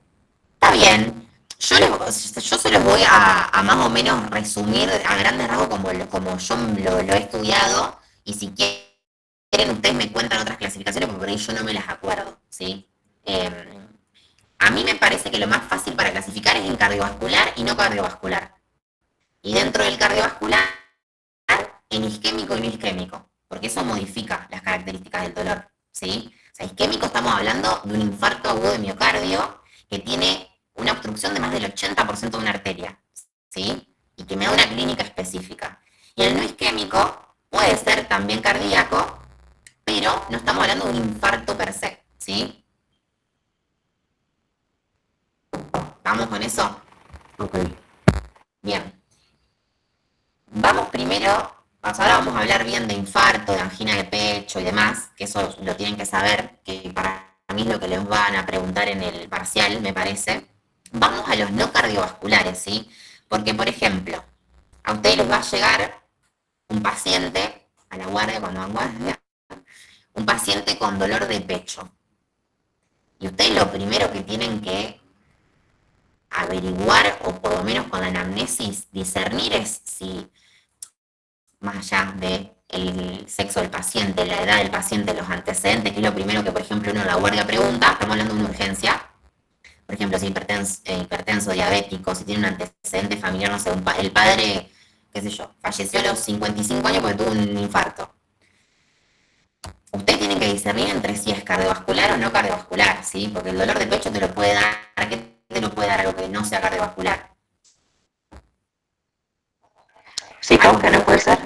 Está bien. Yo se los voy a más o menos resumir a grandes rasgos como yo lo he estudiado, y si quieren ustedes me cuentan otras clasificaciones porque por ahí yo no me las acuerdo, ¿sí? A mí me parece que lo más fácil para clasificar es en cardiovascular y no cardiovascular. Y dentro del cardiovascular, en isquémico y no isquémico, porque eso modifica las características del dolor, ¿sí? O sea, isquémico estamos hablando de un infarto agudo de miocardio que tiene una obstrucción de más del 80% de una arteria, ¿sí? Y que me da una clínica específica. Y el no isquémico puede ser también cardíaco, pero no estamos hablando de un infarto per se, ¿sí? ¿Vamos con eso? Ok. Bien. Vamos primero, ahora vamos a hablar bien de infarto, de angina de pecho y demás, que eso lo tienen que saber, que para mí es lo que les van a preguntar en el parcial, me parece. Vamos a los no cardiovasculares, ¿sí? Porque, por ejemplo, a ustedes les va a llegar un paciente, a la guardia cuando van guardia, un paciente con dolor de pecho. Y ustedes lo primero que tienen que averiguar, o por lo menos con la anamnesis discernir, es si, más allá del sexo del paciente, la edad del paciente, los antecedentes, que es lo primero que, por ejemplo, uno en la guardia pregunta, estamos hablando de una urgencia, por ejemplo, si hipertenso, diabético, si tiene un antecedente familiar, no sé, el padre, qué sé yo, falleció a los 55 años porque tuvo un infarto. Ustedes tienen que discernir entre si es cardiovascular o no cardiovascular, ¿sí? Porque el dolor de pecho te lo puede dar, ¿qué te lo puede dar algo que no sea cardiovascular? ¿Psicógeno puede ser?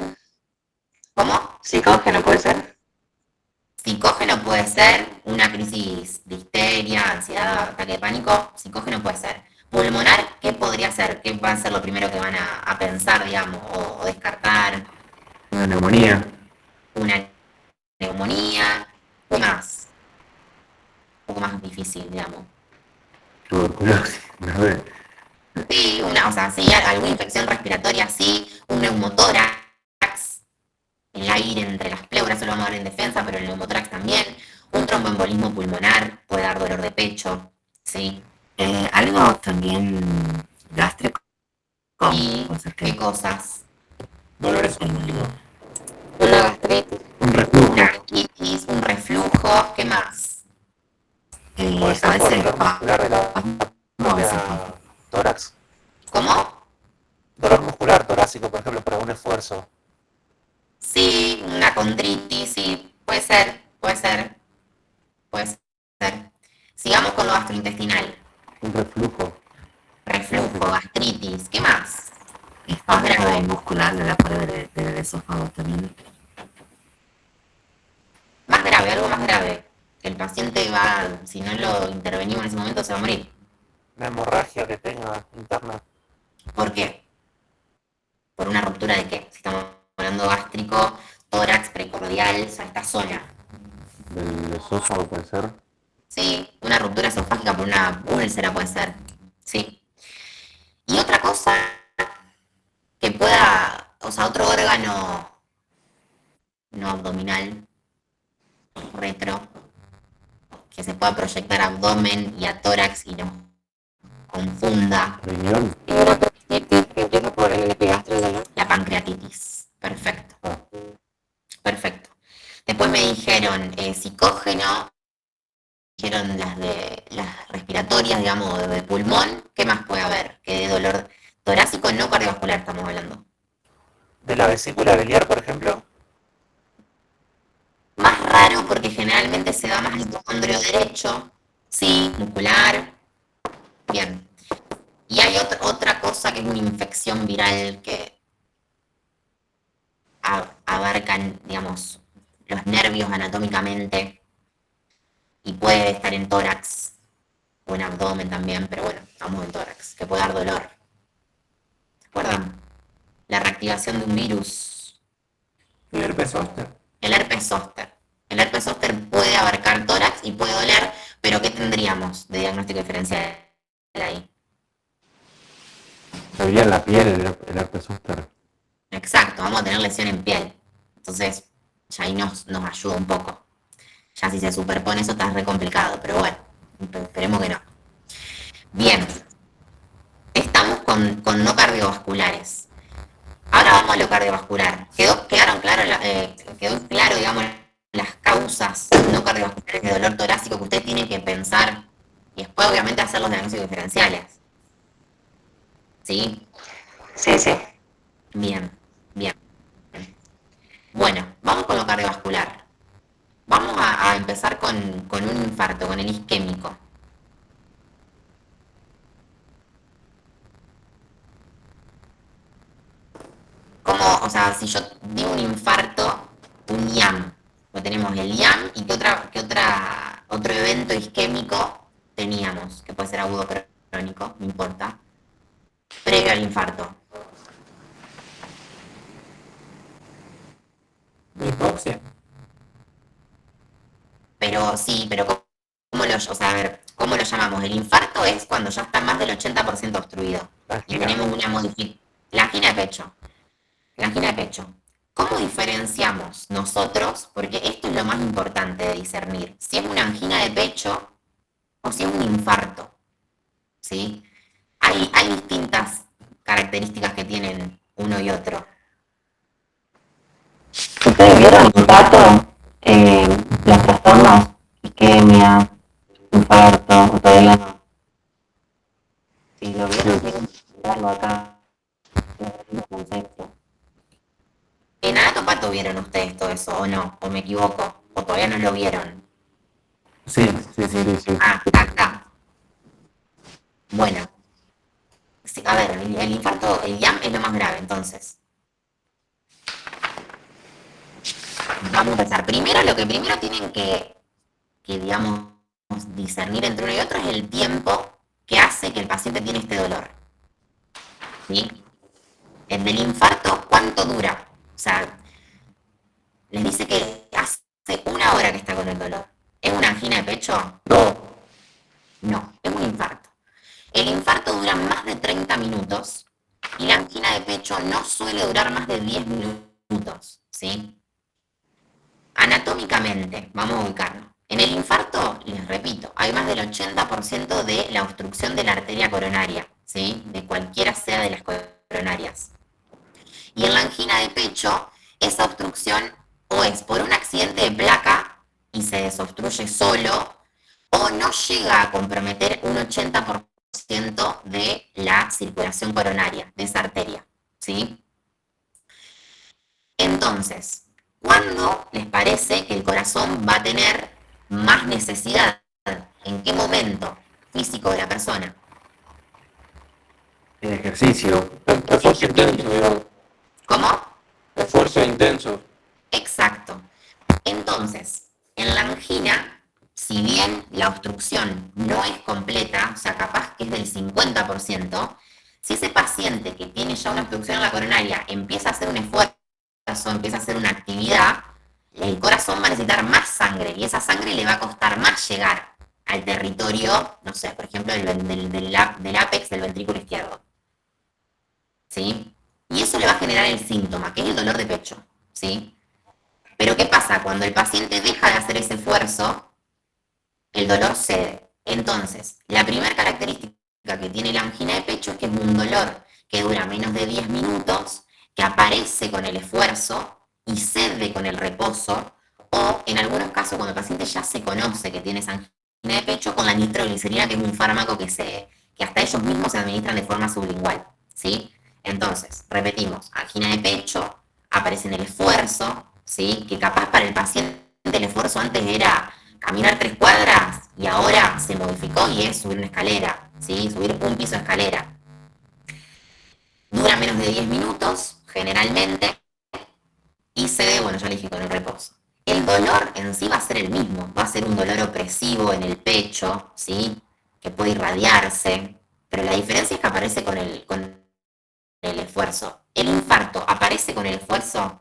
¿Cómo? ¿Psicógeno puede ser? Psicógeno puede ser una crisis de histeria, ansiedad, ataque de pánico. Psicógeno puede ser. Pulmonar, ¿qué podría ser? ¿Qué va a ser lo primero que van a pensar, digamos, o descartar? Una neumonía. Una neumonía. ¿Qué más? Un poco más difícil, digamos. Tuberculosis, no sé. Sí, sí, alguna infección respiratoria, sí. Un neumotórax. El aire entre las pleuras, eso lo vamos a ver en defensa, pero el neumotórax también. Un tromboembolismo pulmonar puede dar dolor de pecho, ¿sí? Algo también gástrico. ¿Y qué cosas? Dolores congestivados. Una gastritis, Un reflujo. una bronquitis, un reflujo, ¿qué más? Puede ser por dolor muscular de la tórax. ¿Cómo? Dolor muscular torácico, por ejemplo, para un esfuerzo. Sí, una condritis, sí, puede ser. Sigamos con lo gastrointestinal. Un reflujo. Reflujo, gastritis, ¿qué más? Espasmo muscular de la pared del esófago también. Más grave, algo más grave. El paciente si no lo intervenimos en ese momento, se va a morir. Una hemorragia que tenga interna. ¿Por qué? ¿Por una ruptura de qué? Si estamos hablando gástrico, tórax, precordial, o sea, esta zona. ¿Del esófago puede ser? Sí, una ruptura esofágica por una úlcera puede ser. Sí. Y otra cosa que pueda, otro órgano no abdominal, retro, que se pueda proyectar a abdomen y a tórax y nos confunda. Riñón. La pancreatitis. Perfecto. Perfecto. Después me dijeron psicógeno, dijeron las respiratorias, digamos, de pulmón. ¿Qué más puede haber? Que de dolor torácico, no cardiovascular estamos hablando. ¿De la vesícula biliar, por ejemplo? Más raro porque generalmente se da más el hipocondrio derecho. Sí, muscular. Bien. Y hay otra cosa que es una infección viral que abarcan, digamos, los nervios anatómicamente y puede estar en tórax o en abdomen también, pero bueno, estamos en tórax, que puede dar dolor. ¿Se acuerdan? La reactivación de un virus. El herpes zóster. El herpes zóster. El herpes zóster puede abarcar tórax y puede doler, pero ¿qué tendríamos de diagnóstico diferencial ahí? Se vería en la piel el herpes zóster. Exacto, vamos a tener lesión en piel. Entonces, ya ahí nos ayuda un poco. Ya si se superpone eso está re complicado, pero bueno, esperemos que no. Bien, estamos con no cardiovasculares. Ahora vamos a lo cardiovascular. Quedó claro, digamos, las causas no cardiovasculares de dolor torácico que usted tiene que pensar y después obviamente hacer los diagnósticos diferenciales. ¿Sí? Sí, sí. Bien. Bueno, vamos con lo cardiovascular. Vamos a empezar con un infarto, con el isquémico. O sea, si yo digo un infarto, un IAM, pues tenemos el IAM y otro evento isquémico teníamos, que puede ser agudo o crónico, no importa, previo al infarto. Hipoxia. Pero sí, pero ¿cómo lo llamamos? El infarto es cuando ya está más del 80% obstruido. Y tenemos una modificación. La angina de pecho. La angina de pecho. ¿Cómo diferenciamos nosotros? Porque esto es lo más importante de discernir. Si es una angina de pecho o si es un infarto. ¿Sí? Hay distintas características que tienen uno y otro. ¿Ustedes vieron un dato? Los trastornos, isquemia, infarto, o todavía no. Si lo vieron, tienen que verlo acá. ¿En Anatopato vieron ustedes todo eso o no? ¿O me equivoco? ¿O todavía no lo vieron? Sí. Ah, acá. Bueno. Sí, a ver, el infarto, el IAM es lo más grave, entonces. Vamos a empezar. Lo que primero tienen que digamos, discernir entre uno y otro es el tiempo que hace que el paciente tiene este dolor. ¿Sí? El del infarto, ¿cuánto dura? O sea, les dice que hace 1 hora que está con el dolor. ¿Es una angina de pecho? No, es un infarto. El infarto dura más de 30 minutos y la angina de pecho no suele durar más de 10 minutos, ¿sí? Anatómicamente, vamos a ubicarnos. En el infarto, les repito, hay más del 80% de la obstrucción de la arteria coronaria, ¿sí? De cualquiera sea de las coronarias. Y en la angina de pecho, esa obstrucción o es por un accidente de placa y se desobstruye solo, o no llega a comprometer un 80% de la circulación coronaria, de esa arteria, ¿sí? Entonces, ¿cuándo les parece que el corazón va a tener más necesidad? ¿En qué momento físico de la persona? El ejercicio. Esfuerzo intenso, digamos. ¿Cómo? Esfuerzo intenso. Exacto. Entonces, en la angina, si bien la obstrucción no es completa, o sea, capaz que es del 50%, si ese paciente que tiene ya una obstrucción en la coronaria empieza a hacer un esfuerzo, empieza a hacer una actividad, el corazón va a necesitar más sangre y esa sangre le va a costar más llegar al territorio, no sé, por ejemplo, del ápex del ventrículo izquierdo. ¿Sí? Y eso le va a generar el síntoma, que es el dolor de pecho. ¿Sí? Pero ¿qué pasa? Cuando el paciente deja de hacer ese esfuerzo, el dolor cede. Entonces, la primera característica que tiene la angina de pecho es que es un dolor que dura menos de 10 minutos, que aparece con el esfuerzo y cede con el reposo, o en algunos casos cuando el paciente ya se conoce que tiene esa angina de pecho, con la nitroglicerina, que es un fármaco que hasta ellos mismos se administran de forma sublingual. ¿Sí? Entonces, repetimos, angina de pecho, aparece en el esfuerzo, ¿sí? Que capaz para el paciente el esfuerzo antes era caminar 3 cuadras y ahora se modificó y es subir una escalera, ¿sí? Subir un piso de escalera. Dura menos de 10 minutos, generalmente, y cede, bueno, ya le dije, con el reposo. El dolor en sí va a ser el mismo, va a ser un dolor opresivo en el pecho, ¿sí? que puede irradiarse, pero la diferencia es que aparece con el esfuerzo. ¿El infarto aparece con el esfuerzo?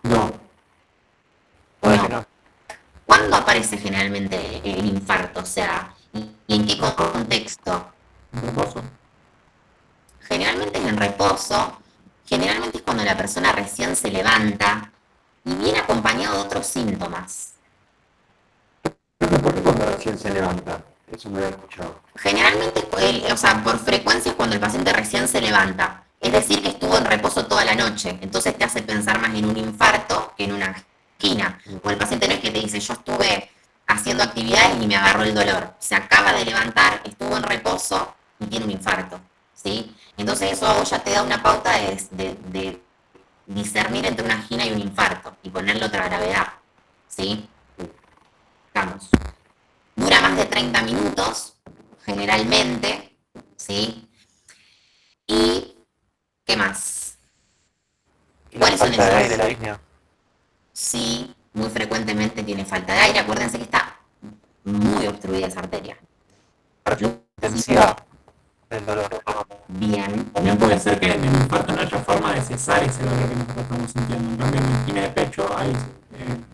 No. Puede que no. ¿Cuándo aparece generalmente el infarto? O sea, ¿y en qué contexto? Reposo. Generalmente es en reposo, generalmente es cuando la persona recién se levanta y viene acompañado de otros síntomas. ¿Por qué cuando recién se levanta? Eso me había escuchado. Generalmente, o sea, por frecuencia es cuando el paciente recién se levanta. Es decir, que estuvo en reposo toda la noche. Entonces te hace pensar más en un infarto que en una angina. O el paciente no es que te dice, yo estuve haciendo actividades y me agarró el dolor. Se acaba de levantar, estuvo en reposo y tiene un infarto. ¿Sí? Entonces eso a vos ya te da una pauta de discernir entre una angina y un infarto y ponerle otra gravedad. ¿Sí? Vamos. Dura más de 30 minutos, generalmente, ¿sí? ¿Y qué más? ¿Cuáles son Falta de aire, esos? la disnea. Sí, muy frecuentemente tiene falta de aire. Acuérdense que está muy obstruida esa arteria. Intensidad del dolor. Bien. También puede ser que en el infarto no haya forma de cesar ese dolor que nosotros estamos sintiendo. En cambio, en la angina de pecho, hay,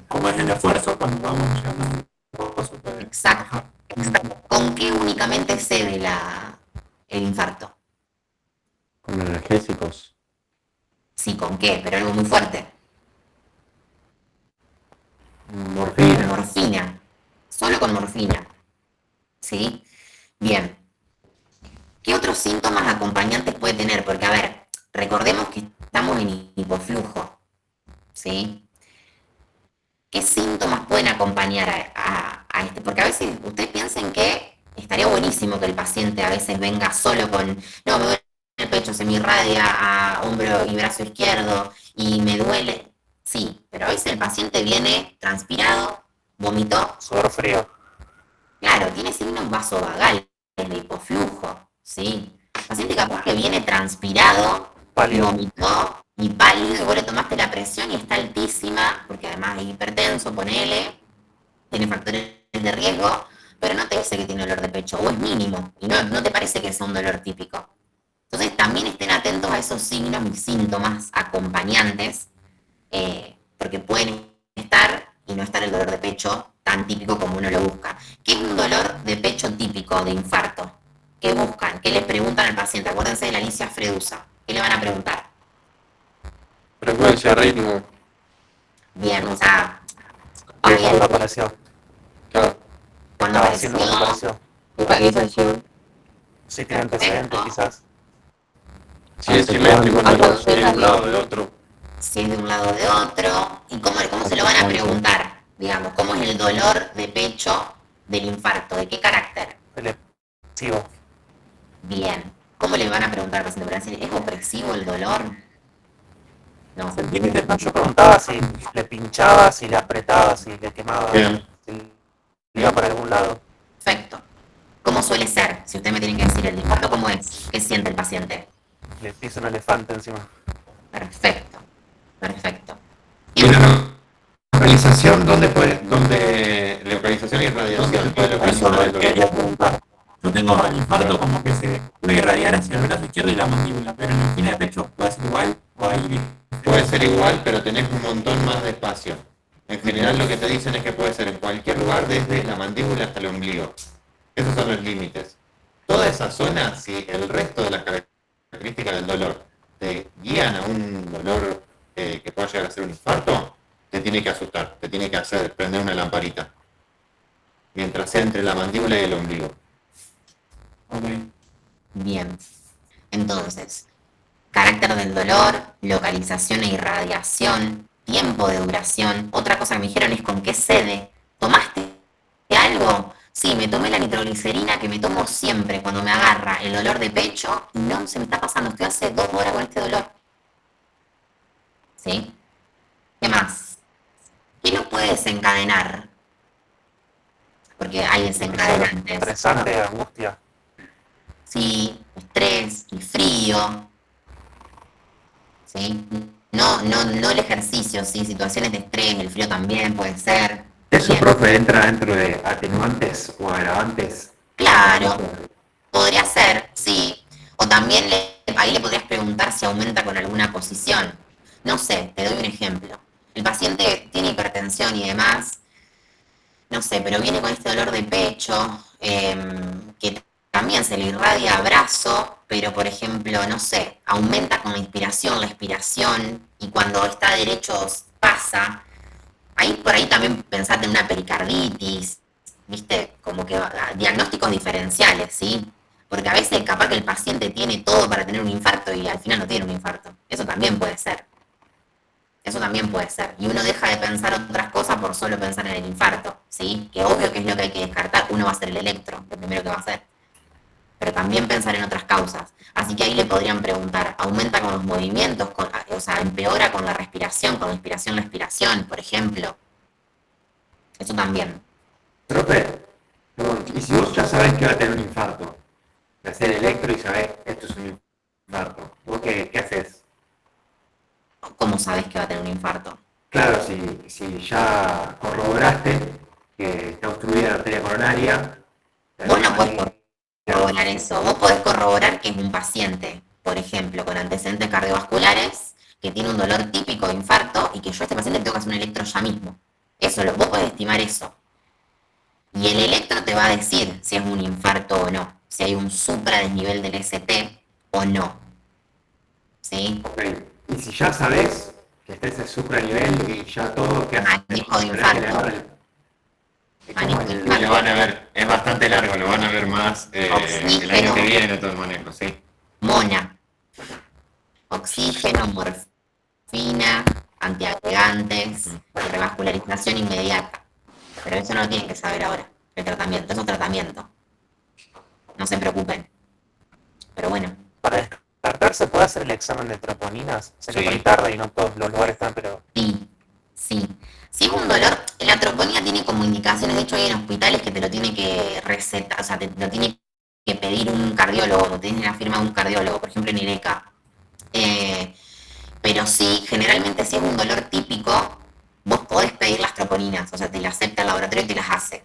como es el esfuerzo, cuando vamos llegando al reposo, puede Exacto. bajar. ¿Con qué únicamente cede el infarto? Con analgésicos. Sí, ¿con qué? Pero algo muy fuerte. Morfina. Morfina. Solo con morfina. ¿Sí? Bien. ¿Qué otros síntomas acompañantes puede tener? Porque, a ver, recordemos que estamos en hipoflujo. ¿Sí? ¿Qué síntomas pueden acompañar a este? Porque a veces ustedes piensen que estaría buenísimo que el paciente a veces venga solo con, no, me duele el pecho, se me irradia a hombro y brazo izquierdo y me duele. Sí, pero a veces el paciente viene transpirado, vomitó. Sudor frío. Claro, tiene signos vasovagales de hipoflujo, ¿sí? El paciente capaz que viene transpirado, Pálido. vomitó y pálido, y vos le tomaste la presión y está altísima, porque además es hipertenso, ponele, tiene factores de riesgo, pero no te dice que tiene dolor de pecho, o es mínimo, y no te parece que sea un dolor típico. Entonces también estén atentos a esos signos y síntomas acompañantes, porque pueden estar y no estar el dolor de pecho tan típico como uno lo busca. ¿Qué es un dolor de pecho típico de infarto? ¿Qué buscan? ¿Qué le preguntan al paciente? Acuérdense de la Alicia Fredusa. ¿Qué le van a preguntar? Frecuencia, ritmo. Bien, o sea, ¿Cuándo apareció? Claro. cuando Sí, no, apareció, apareció. Localización. Si tiene antecedentes, quizás. Si es simétrico, no, si es de un lado de otro. si es de un lado o de otro, y cómo se lo van a preguntar, digamos, cómo es el dolor de pecho del infarto, de qué carácter. Opresivo. Bien, ¿cómo le van a preguntar al paciente? ¿Para decir, ¿es opresivo el dolor? No. Yo preguntaba si le pinchaba, si le apretaba, si le quemaba, Bien. si le iba para algún lado. Perfecto. ¿Cómo suele ser? Si usted me tiene que decir el infarto, ¿cómo es? ¿Qué siente el paciente? Le pisa un elefante encima. Perfecto, perfecto. ¿Y la localización dónde puede? ¿Dónde localización y radiación? ¿Puede localizar el Quería dolor? preguntar. Yo tengo el infarto como que se puede irradiar hacia el brazo izquierdo y la mandíbula, pero en la angina de pecho puede ser igual o ahí. Puede ser igual, pero tenés un montón más de espacio. En general lo que te dicen es que puede ser en cualquier lugar, desde la mandíbula hasta el ombligo. Esos son los límites. Toda esa zona, si el resto de las características del dolor te guían a un dolor que pueda llegar a ser un infarto, te tiene que asustar, te tiene que hacer prender una lamparita. Mientras sea entre la mandíbula y el ombligo. Okay. Bien. Entonces, carácter del dolor, localización e irradiación, tiempo de duración. Otra cosa que me dijeron es con qué sede. ¿Tomaste algo? Sí, me tomé la nitroglicerina que me tomo siempre cuando me agarra el dolor de pecho y no se me está pasando, estoy hace 2 horas con este dolor. ¿Sí? ¿Qué más? ¿Qué lo puede desencadenar? Porque hay desencadenantes. Estresante, angustia. Sí, estrés, el frío. ¿Sí? No el ejercicio, sí, situaciones de estrés, el frío también puede ser. ¿Eso, Bien. profe, entra dentro de atenuantes o agravantes? Claro, podría ser, sí. O también ahí le podrías preguntar si aumenta con alguna posición. No sé, te doy un ejemplo. El paciente tiene hipertensión y demás, no sé, pero viene con este dolor de pecho, que también se le irradia a brazo, pero por ejemplo, no sé, aumenta con la inspiración, la expiración, y cuando está derecho pasa. Ahí por ahí también pensate en una pericarditis, ¿viste? Como que diagnósticos diferenciales, ¿sí? Porque a veces capaz que el paciente tiene todo para tener un infarto y al final no tiene un infarto. Eso también puede ser. Eso también puede ser. Y uno deja de pensar otras cosas por solo pensar en el infarto, ¿sí? Que obvio que es lo que hay que descartar. Uno va a hacer el electro, lo primero que va a hacer. Pero también pensar en otras causas. Así que ahí le podrían preguntar, ¿aumenta con los movimientos? O sea, ¿empeora con la respiración? Con la inspiración, la expiración, por ejemplo. Eso también. Profe, y si vos ya sabés que va a tener un infarto, de hacer electro y sabés esto es un infarto, ¿vos qué haces? ¿Cómo sabes que va a tener un infarto? Claro, si ya corroboraste que está obstruida la arteria coronaria. Vos no podés corroborar eso. Vos podés corroborar que es un paciente, por ejemplo, con antecedentes cardiovasculares, que tiene un dolor típico de infarto y que yo a este paciente le tengo que hacer un electro ya mismo. Vos podés estimar eso. Y el electro te va a decir si es un infarto o no, si hay un supradesnivel del ST o no. ¿Sí? Ok, y si ya sabés que está ese supranivel y ya todo, ¿qué haces? Manejo de infarto. Lo van a ver, es bastante largo, lo van a ver más el año que viene todo el manejo, sí. Mona. Oxígeno, morfina, antiagregantes, revascularización inmediata. Pero eso no lo tienen que saber ahora. El tratamiento es un tratamiento. No se preocupen. Pero bueno. Para descartar, ¿se puede hacer el examen de troponinas? Sé que muy tarde y no todos los lugares están, pero... Sí, sí. Si es un dolor, la troponina tiene como indicaciones, de hecho hay en hospitales que te lo tiene que recetar, o sea, te lo tiene que pedir un cardiólogo, te tiene la firma de un cardiólogo, por ejemplo en IRECA. Pero sí, generalmente si es un dolor típico, vos podés pedir las troponinas, o sea, te las acepta el laboratorio y te las hace.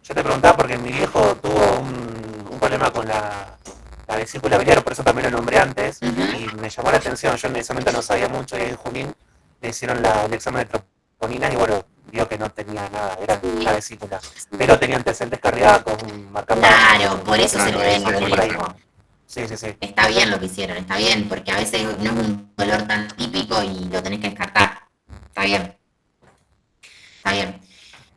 Yo te preguntaba porque mi viejo tuvo un problema con la vesícula biliar, por eso también lo nombré antes, y me llamó la atención, yo en ese momento no sabía mucho, y en Junín le hicieron el examen de troponinas y bueno, vio que no tenía nada, era la vesícula, pero tenía antecedentes cardíacos, un marcador. Claro, por eso se lo ven por ahí. Sí. Está bien lo que hicieron, está bien, porque a veces no es un dolor tan típico y lo tenés que descartar. Está bien. Está bien.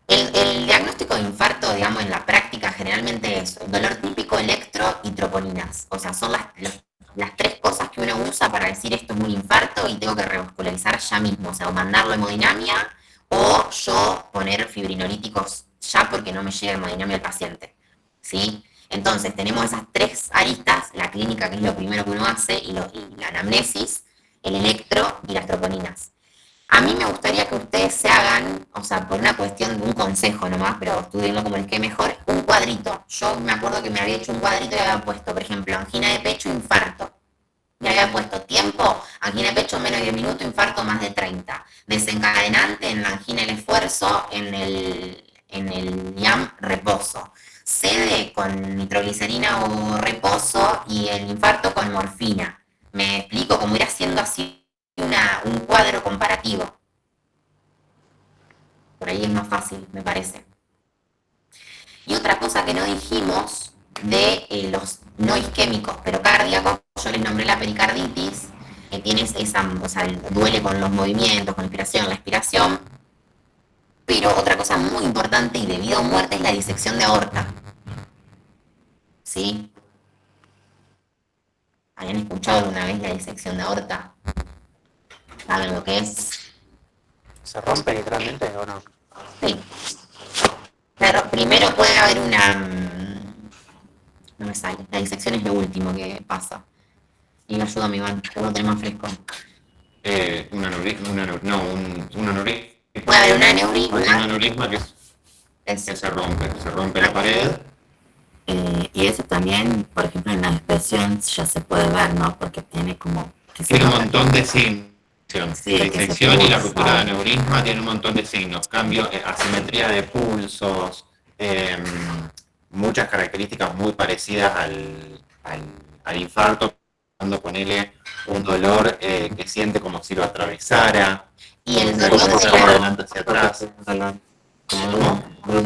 El diagnóstico de infarto, digamos, en la práctica generalmente es dolor típico, electro y troponinas. O sea, son las tres cosas que uno usa para decir esto es un infarto y tengo que revascularizar ya mismo. O sea, o mandarlo a hemodinamia o yo poner fibrinolíticos ya porque no me llega hemodinamia al paciente. ¿Sí? Entonces, tenemos esas tres aristas, la clínica, que es lo primero que uno hace, y la anamnesis, el electro y las troponinas. A mí me gustaría que ustedes se hagan, o sea, por una cuestión de un consejo nomás, pero estudienlo como les quede mejor, un cuadrito. Yo me acuerdo que me había hecho un cuadrito y había puesto, por ejemplo, angina de pecho, infarto. Me había puesto tiempo, angina de pecho menos de 10 minutos, infarto más de 30. Desencadenante en la angina el esfuerzo, en el IAM reposo. Sede con nitroglicerina o reposo y el infarto con morfina. Me explico cómo ir haciendo así un cuadro comparativo. Por ahí es más fácil, me parece. Y otra cosa que no dijimos de los no isquémicos, pero cardíacos, yo les nombré la pericarditis, que tienes esa, o sea, duele con los movimientos, con la inspiración, la expiración. Pero otra cosa muy importante y de vida o muerte es la disección de aorta. ¿Sí? ¿Habían escuchado alguna vez la disección de aorta? ¿Saben lo que es? ¿Se rompe literalmente o no? Sí. Pero primero puede haber una... No me sale. La disección es lo último que pasa. Y me ayuda a mi Iván, que lo tengo más fresco. Un aneurisma. Puede haber un aneurisma. Un aneurisma que se rompe la pared. Y eso también, por ejemplo, en la expresión ya se puede ver, ¿no? Porque tiene como... Tiene un montón de síntomas. Sí, La es que se disección y la pulsa. ruptura de aneurisma tienen un montón de signos. Cambio, asimetría de pulsos, muchas características muy parecidas al infarto, cuando ponele un dolor que siente como si lo atravesara, Y el como dolor si de fuera de la... adelante hacia atrás. Como un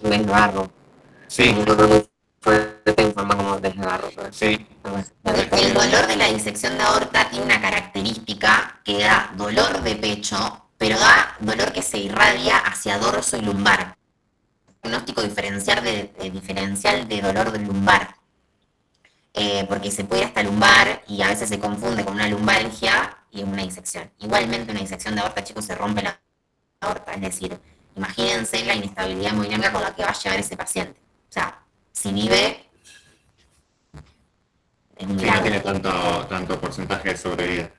desgarro. Sí. Un dolor fuerte en forma como desgarro. Sí. El dolor de la disección de aorta tiene una característica que da dolor de pecho, pero da dolor que se irradia hacia dorso y lumbar. Diagnóstico diferencial de dolor del lumbar. Porque se puede ir hasta lumbar y a veces se confunde con una lumbalgia y una disección. Igualmente una disección de aorta, chicos, se rompe la aorta. Es decir, imagínense la inestabilidad hemodinámica con la que va a llevar ese paciente. O sea, si vive... Sí, no tiene tanto porcentaje de sobrevida.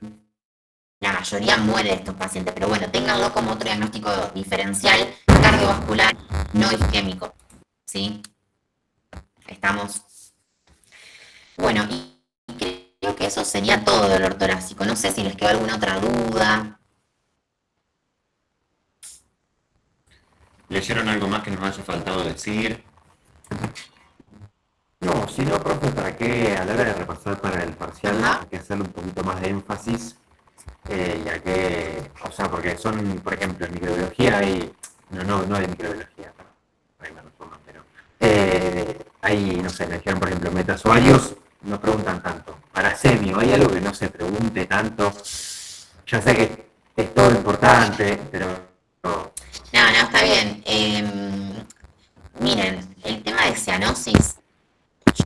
La mayoría muere de estos pacientes, pero bueno, ténganlo como otro diagnóstico diferencial cardiovascular no isquémico. ¿Sí? Estamos. Bueno, y creo que eso sería todo de dolor torácico. No sé si les quedó alguna otra duda. ¿Leyeron algo más que nos haya faltado decir? No, si no, profe, para que a la hora de repasar para el parcial hay que hacerle un poquito más de énfasis, ya que, o sea, porque son, por ejemplo, en microbiología hay, no de microbiología, ahí me reforman, pero hay, no sé, me dijeron, por ejemplo, metazoarios, no preguntan tanto. Para semio, hay algo que no se pregunte tanto. Ya sé que es todo importante, pero no. No, está bien. Miren, el tema de cianosis,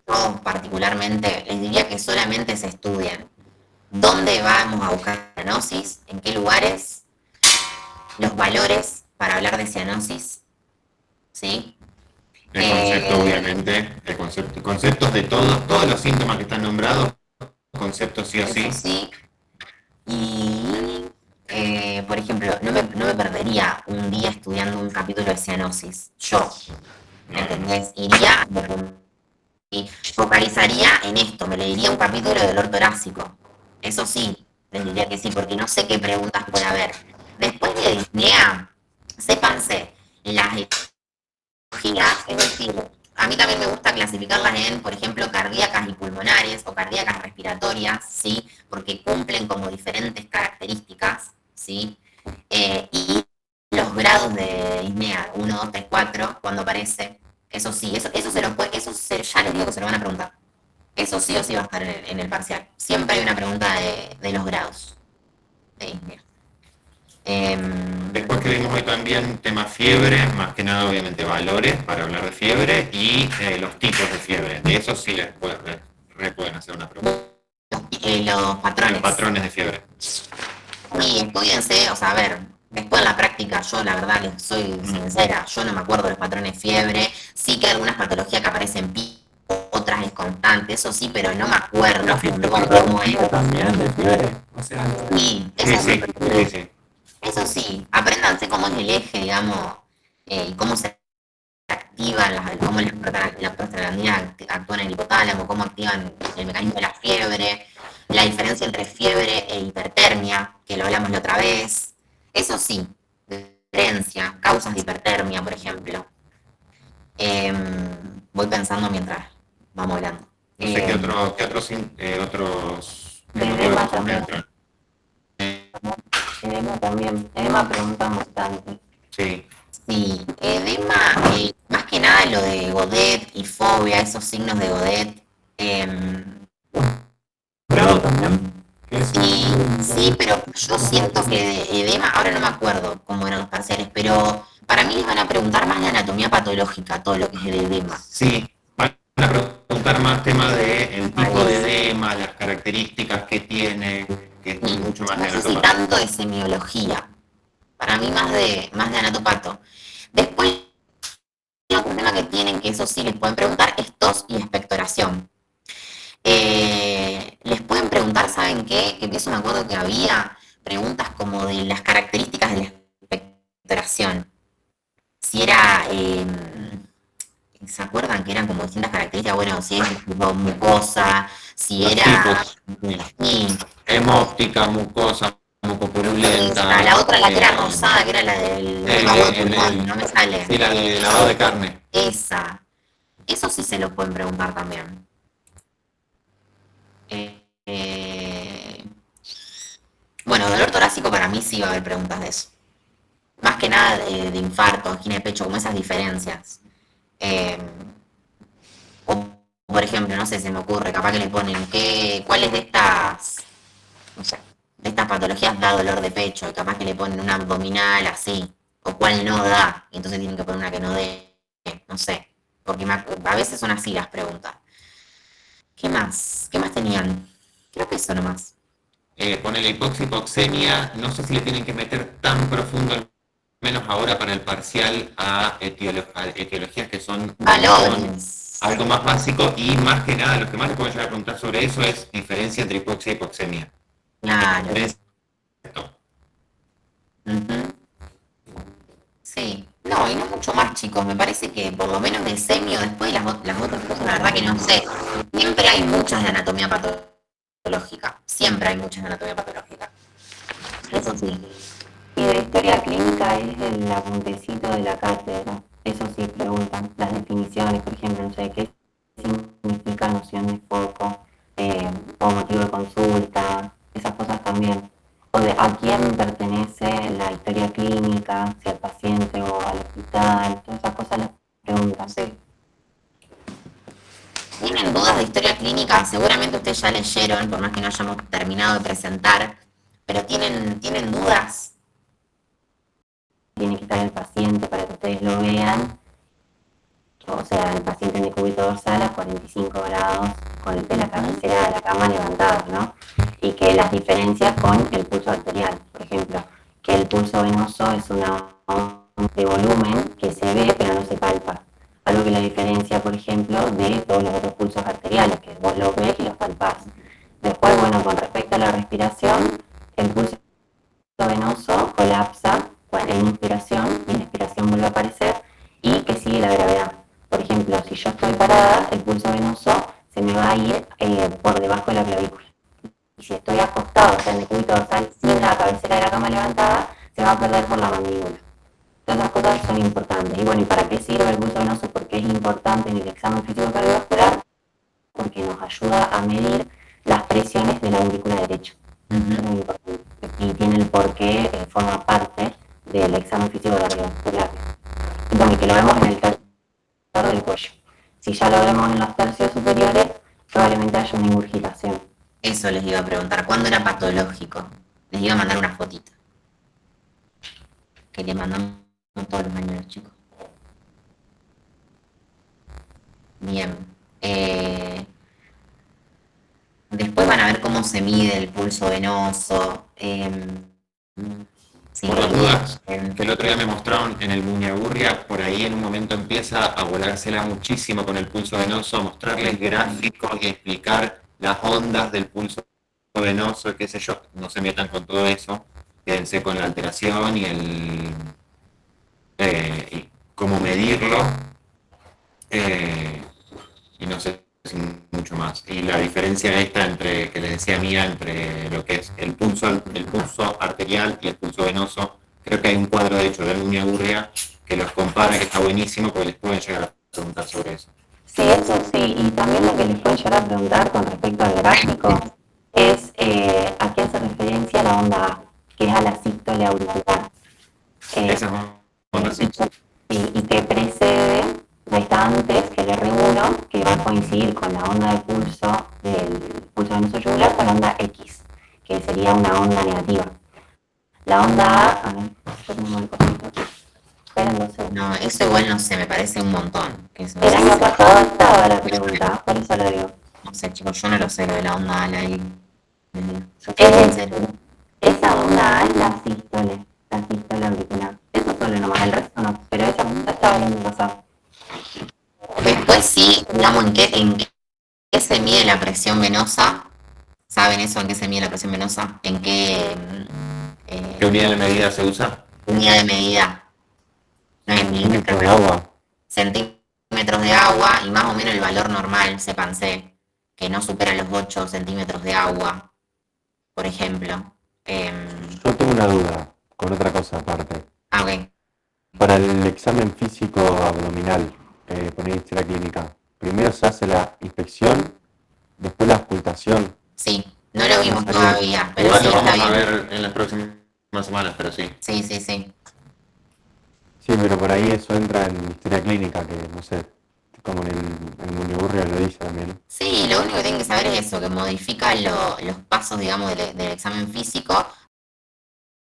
yo particularmente les diría que solamente se estudien dónde vamos a buscar cianosis, en qué lugares, los valores para hablar de cianosis, ¿sí? El concepto, obviamente, conceptos de todos los síntomas que están nombrados, conceptos sí o sí. Sí. Y, por ejemplo, no me perdería un día estudiando un capítulo de cianosis. Yo, ¿entendés? Iría y focalizaría en esto, me leería un capítulo de dolor torácico. Eso sí, les diría que sí, porque no sé qué preguntas puede haber. Después de disnea, sépanse las etiologías, es decir, a mí también me gusta clasificarlas en, por ejemplo, cardíacas y pulmonares o cardíacas respiratorias, ¿sí? Porque cumplen como diferentes características, ¿sí? Y los grados de disnea, 1, 2, 3, 4, cuando aparece, eso sí, eso ya les digo que se lo van a preguntar. Eso sí o sí va a estar en el parcial. Siempre hay una pregunta de los grados de disnea. Después que vimos hoy también tema fiebre, más que nada obviamente valores para hablar de fiebre y los tipos de fiebre. De eso sí les pueden hacer una pregunta. Los patrones. Los patrones de fiebre. Y estudiense, o sea, a ver, después en la práctica, yo la verdad les soy sincera, yo no me acuerdo de los patrones de fiebre, sí que hay algunas patologías que aparecen otras es constante, eso sí, pero no me acuerdo cómo es. También de fiebre. O sea, Sí, eso sí, apréndanse cómo es el eje, digamos, y cómo se activan, cómo las prostaglandinas actúan en el hipotálamo, cómo activan el mecanismo de la fiebre, la diferencia entre fiebre e hipertermia, que lo hablamos la otra vez. Eso sí, diferencia, causas de hipertermia, por ejemplo. Voy pensando mientras vamos hablando. No sé qué otros entran. Edema también. Edema preguntan bastante. Sí. Sí, edema, más que nada lo de Godet y fobia, esos signos de Godet. Sí, pero yo siento que de edema, ahora no me acuerdo cómo eran los parciales, pero para mí les van a preguntar más de anatomía patológica, todo lo que es el edema. Sí, van a preguntar más tema del tipo de edema, las características que tiene, que es mucho más de No sé si tanto de semiología. Para mí más de anatopato. Después, un tema que tienen, que eso sí les pueden preguntar, es tos y expectoración. Les pueden preguntar, ¿saben qué? Que eso me acuerdo que había preguntas como de las características de la expectoración. Si era, ¿se acuerdan que eran como distintas características? Bueno, si es mucosa, si era... Hemóptica, mucosa, como purulenta. La otra, la que era rosada, que era la del no me sale. Sí, la de lavado de carne. Esa. Eso sí se lo pueden preguntar también. Bueno, dolor torácico para mí sí va a haber preguntas de eso. Más que nada de infarto, angina de pecho, como esas diferencias. O, por ejemplo, no sé, se me ocurre, capaz que le ponen cuáles de estas, no sé, de estas patologías da dolor de pecho, y capaz que le ponen una abdominal así, o cuál no da, y entonces tienen que poner una que no dé, no sé, porque a veces son así las preguntas. ¿Qué más? ¿Qué más tenían? Creo que eso nomás. Ponele hipoxipoxemia, no sé si le tienen que meter tan profundo, al menos ahora para el parcial, a etiologías que son valores, algo más básico, y más que nada, lo que más les puedo llegar a preguntar sobre eso es diferencia entre hipoxia y hipoxemia. Claro. Sí. No, y no mucho más, chicos. Me parece que por lo menos de semio, después las otras cosas, la verdad que no sé. Siempre hay muchas de anatomía patológica. Siempre hay muchas de anatomía patológica. Eso sí. Y de historia clínica es el apuntecito de la cátedra. Eso sí preguntan. Las definiciones, por ejemplo, no sé qué significa noción de foco, o motivo de consulta, esas cosas también. O de a quién pertenece la historia clínica, si al paciente o al hospital, todas esas cosas las preguntan. Sí. ¿Tienen dudas de historia clínica? Seguramente ustedes ya leyeron, por más que no hayamos terminado de presentar, pero ¿tienen dudas? Tiene que estar el paciente para que ustedes lo vean. O sea, el paciente en decúbito dorsal a 45 grados de la cabecera de la cama levantada, ¿no? Y que las diferencias con el pulso arterial, por ejemplo, que el pulso venoso es una onda de volumen que se ve pero no se palpa. Algo que la diferencia, por ejemplo, de todos los otros pulsos arteriales, que vos los ves y los palpás. Después, bueno, con respecto a la respiración, el pulso venoso colapsa en inspiración y en expiración vuelve a aparecer, y que sigue la gravedad. Por ejemplo, si yo estoy parada, el pulso venoso se me va a ir por debajo de la clavícula. Y si estoy acostado, o sea, en el decúbito dorsal sin la cabecera de la cama levantada, se va a perder por la mandíbula. Todas las cosas son importantes. Y bueno, ¿y para qué sirve el pulso venoso? Porque es importante en el examen físico cardiovascular, porque nos ayuda a medir las presiones de la aurícula derecha. Es muy importante. Y tiene el porqué, forma parte del examen físico cardiovascular. Y bueno, que lo vemos en el tercio del cuello. Si ya lo vemos en los tercios superiores, probablemente haya una ingurgitación. Eso les iba a preguntar. ¿Cuándo era patológico? Les iba a mandar una fotito. Que le mandamos todos los años a los chicos. Bien. Después van a ver cómo se mide el pulso venoso. Sí, Por las dudas, que el otro día me mostraron en el Muñagurria, por ahí en un momento empieza a volársela muchísimo con el pulso venoso, mostrarles gráficos y explicar las ondas del pulso venoso, qué sé yo, no se metan con todo eso, quédense con la alteración y y cómo medirlo, y no sé si mucho más. Y la diferencia esta entre, que les decía Mía, entre lo que es el pulso arterial y el pulso venoso, creo que hay un cuadro de hecho de Muñagurria que los compara, que está buenísimo, porque les pueden llegar a preguntar sobre eso. Sí, eso sí, y también lo que les pueden llegar a preguntar con respecto al gráfico es a qué hace referencia la onda A, que es a la sístole auricular. Esa onda sí. Y que precede, está antes que el R1, que va a coincidir con la onda de pulso del pulso venoso yugular, con la onda X, que sería una onda negativa. La onda A ver, esperen 2 segundos. No, eso igual no sé, me parece un montón. Que eso, El año pasado estaba la pregunta, por eso lo digo. No sé, chicos, yo no lo sé, lo de la onda ala y... Esa onda A es la sístole auricular. Eso solo nomás, el resto no. Pero esa pregunta estaba el año pasado. Después sí, digamos, ¿en qué se mide la presión venosa? ¿Saben eso? ¿En qué se mide la presión venosa? ¿En qué... ¿Qué unidad de medida se usa? Unidad de medida. No es Milímetros de agua. Centímetros de agua y más o menos el valor normal, sépanse, que no supera los 8 centímetros de agua, por ejemplo. Yo tengo una duda con otra cosa aparte. Ok. Para el examen físico abdominal, poner historia clínica, primero se hace la inspección, después la auscultación. Sí, no lo vimos todavía, pero Igual sí, lo está vamos a bien. ver en las próximas semanas, pero sí. Sí. Sí, pero por ahí eso entra en historia clínica, que no sé, como en el Muñoburrio lo dice también. Sí, lo único que tienen que saber es eso, que modifica los pasos, digamos, del examen físico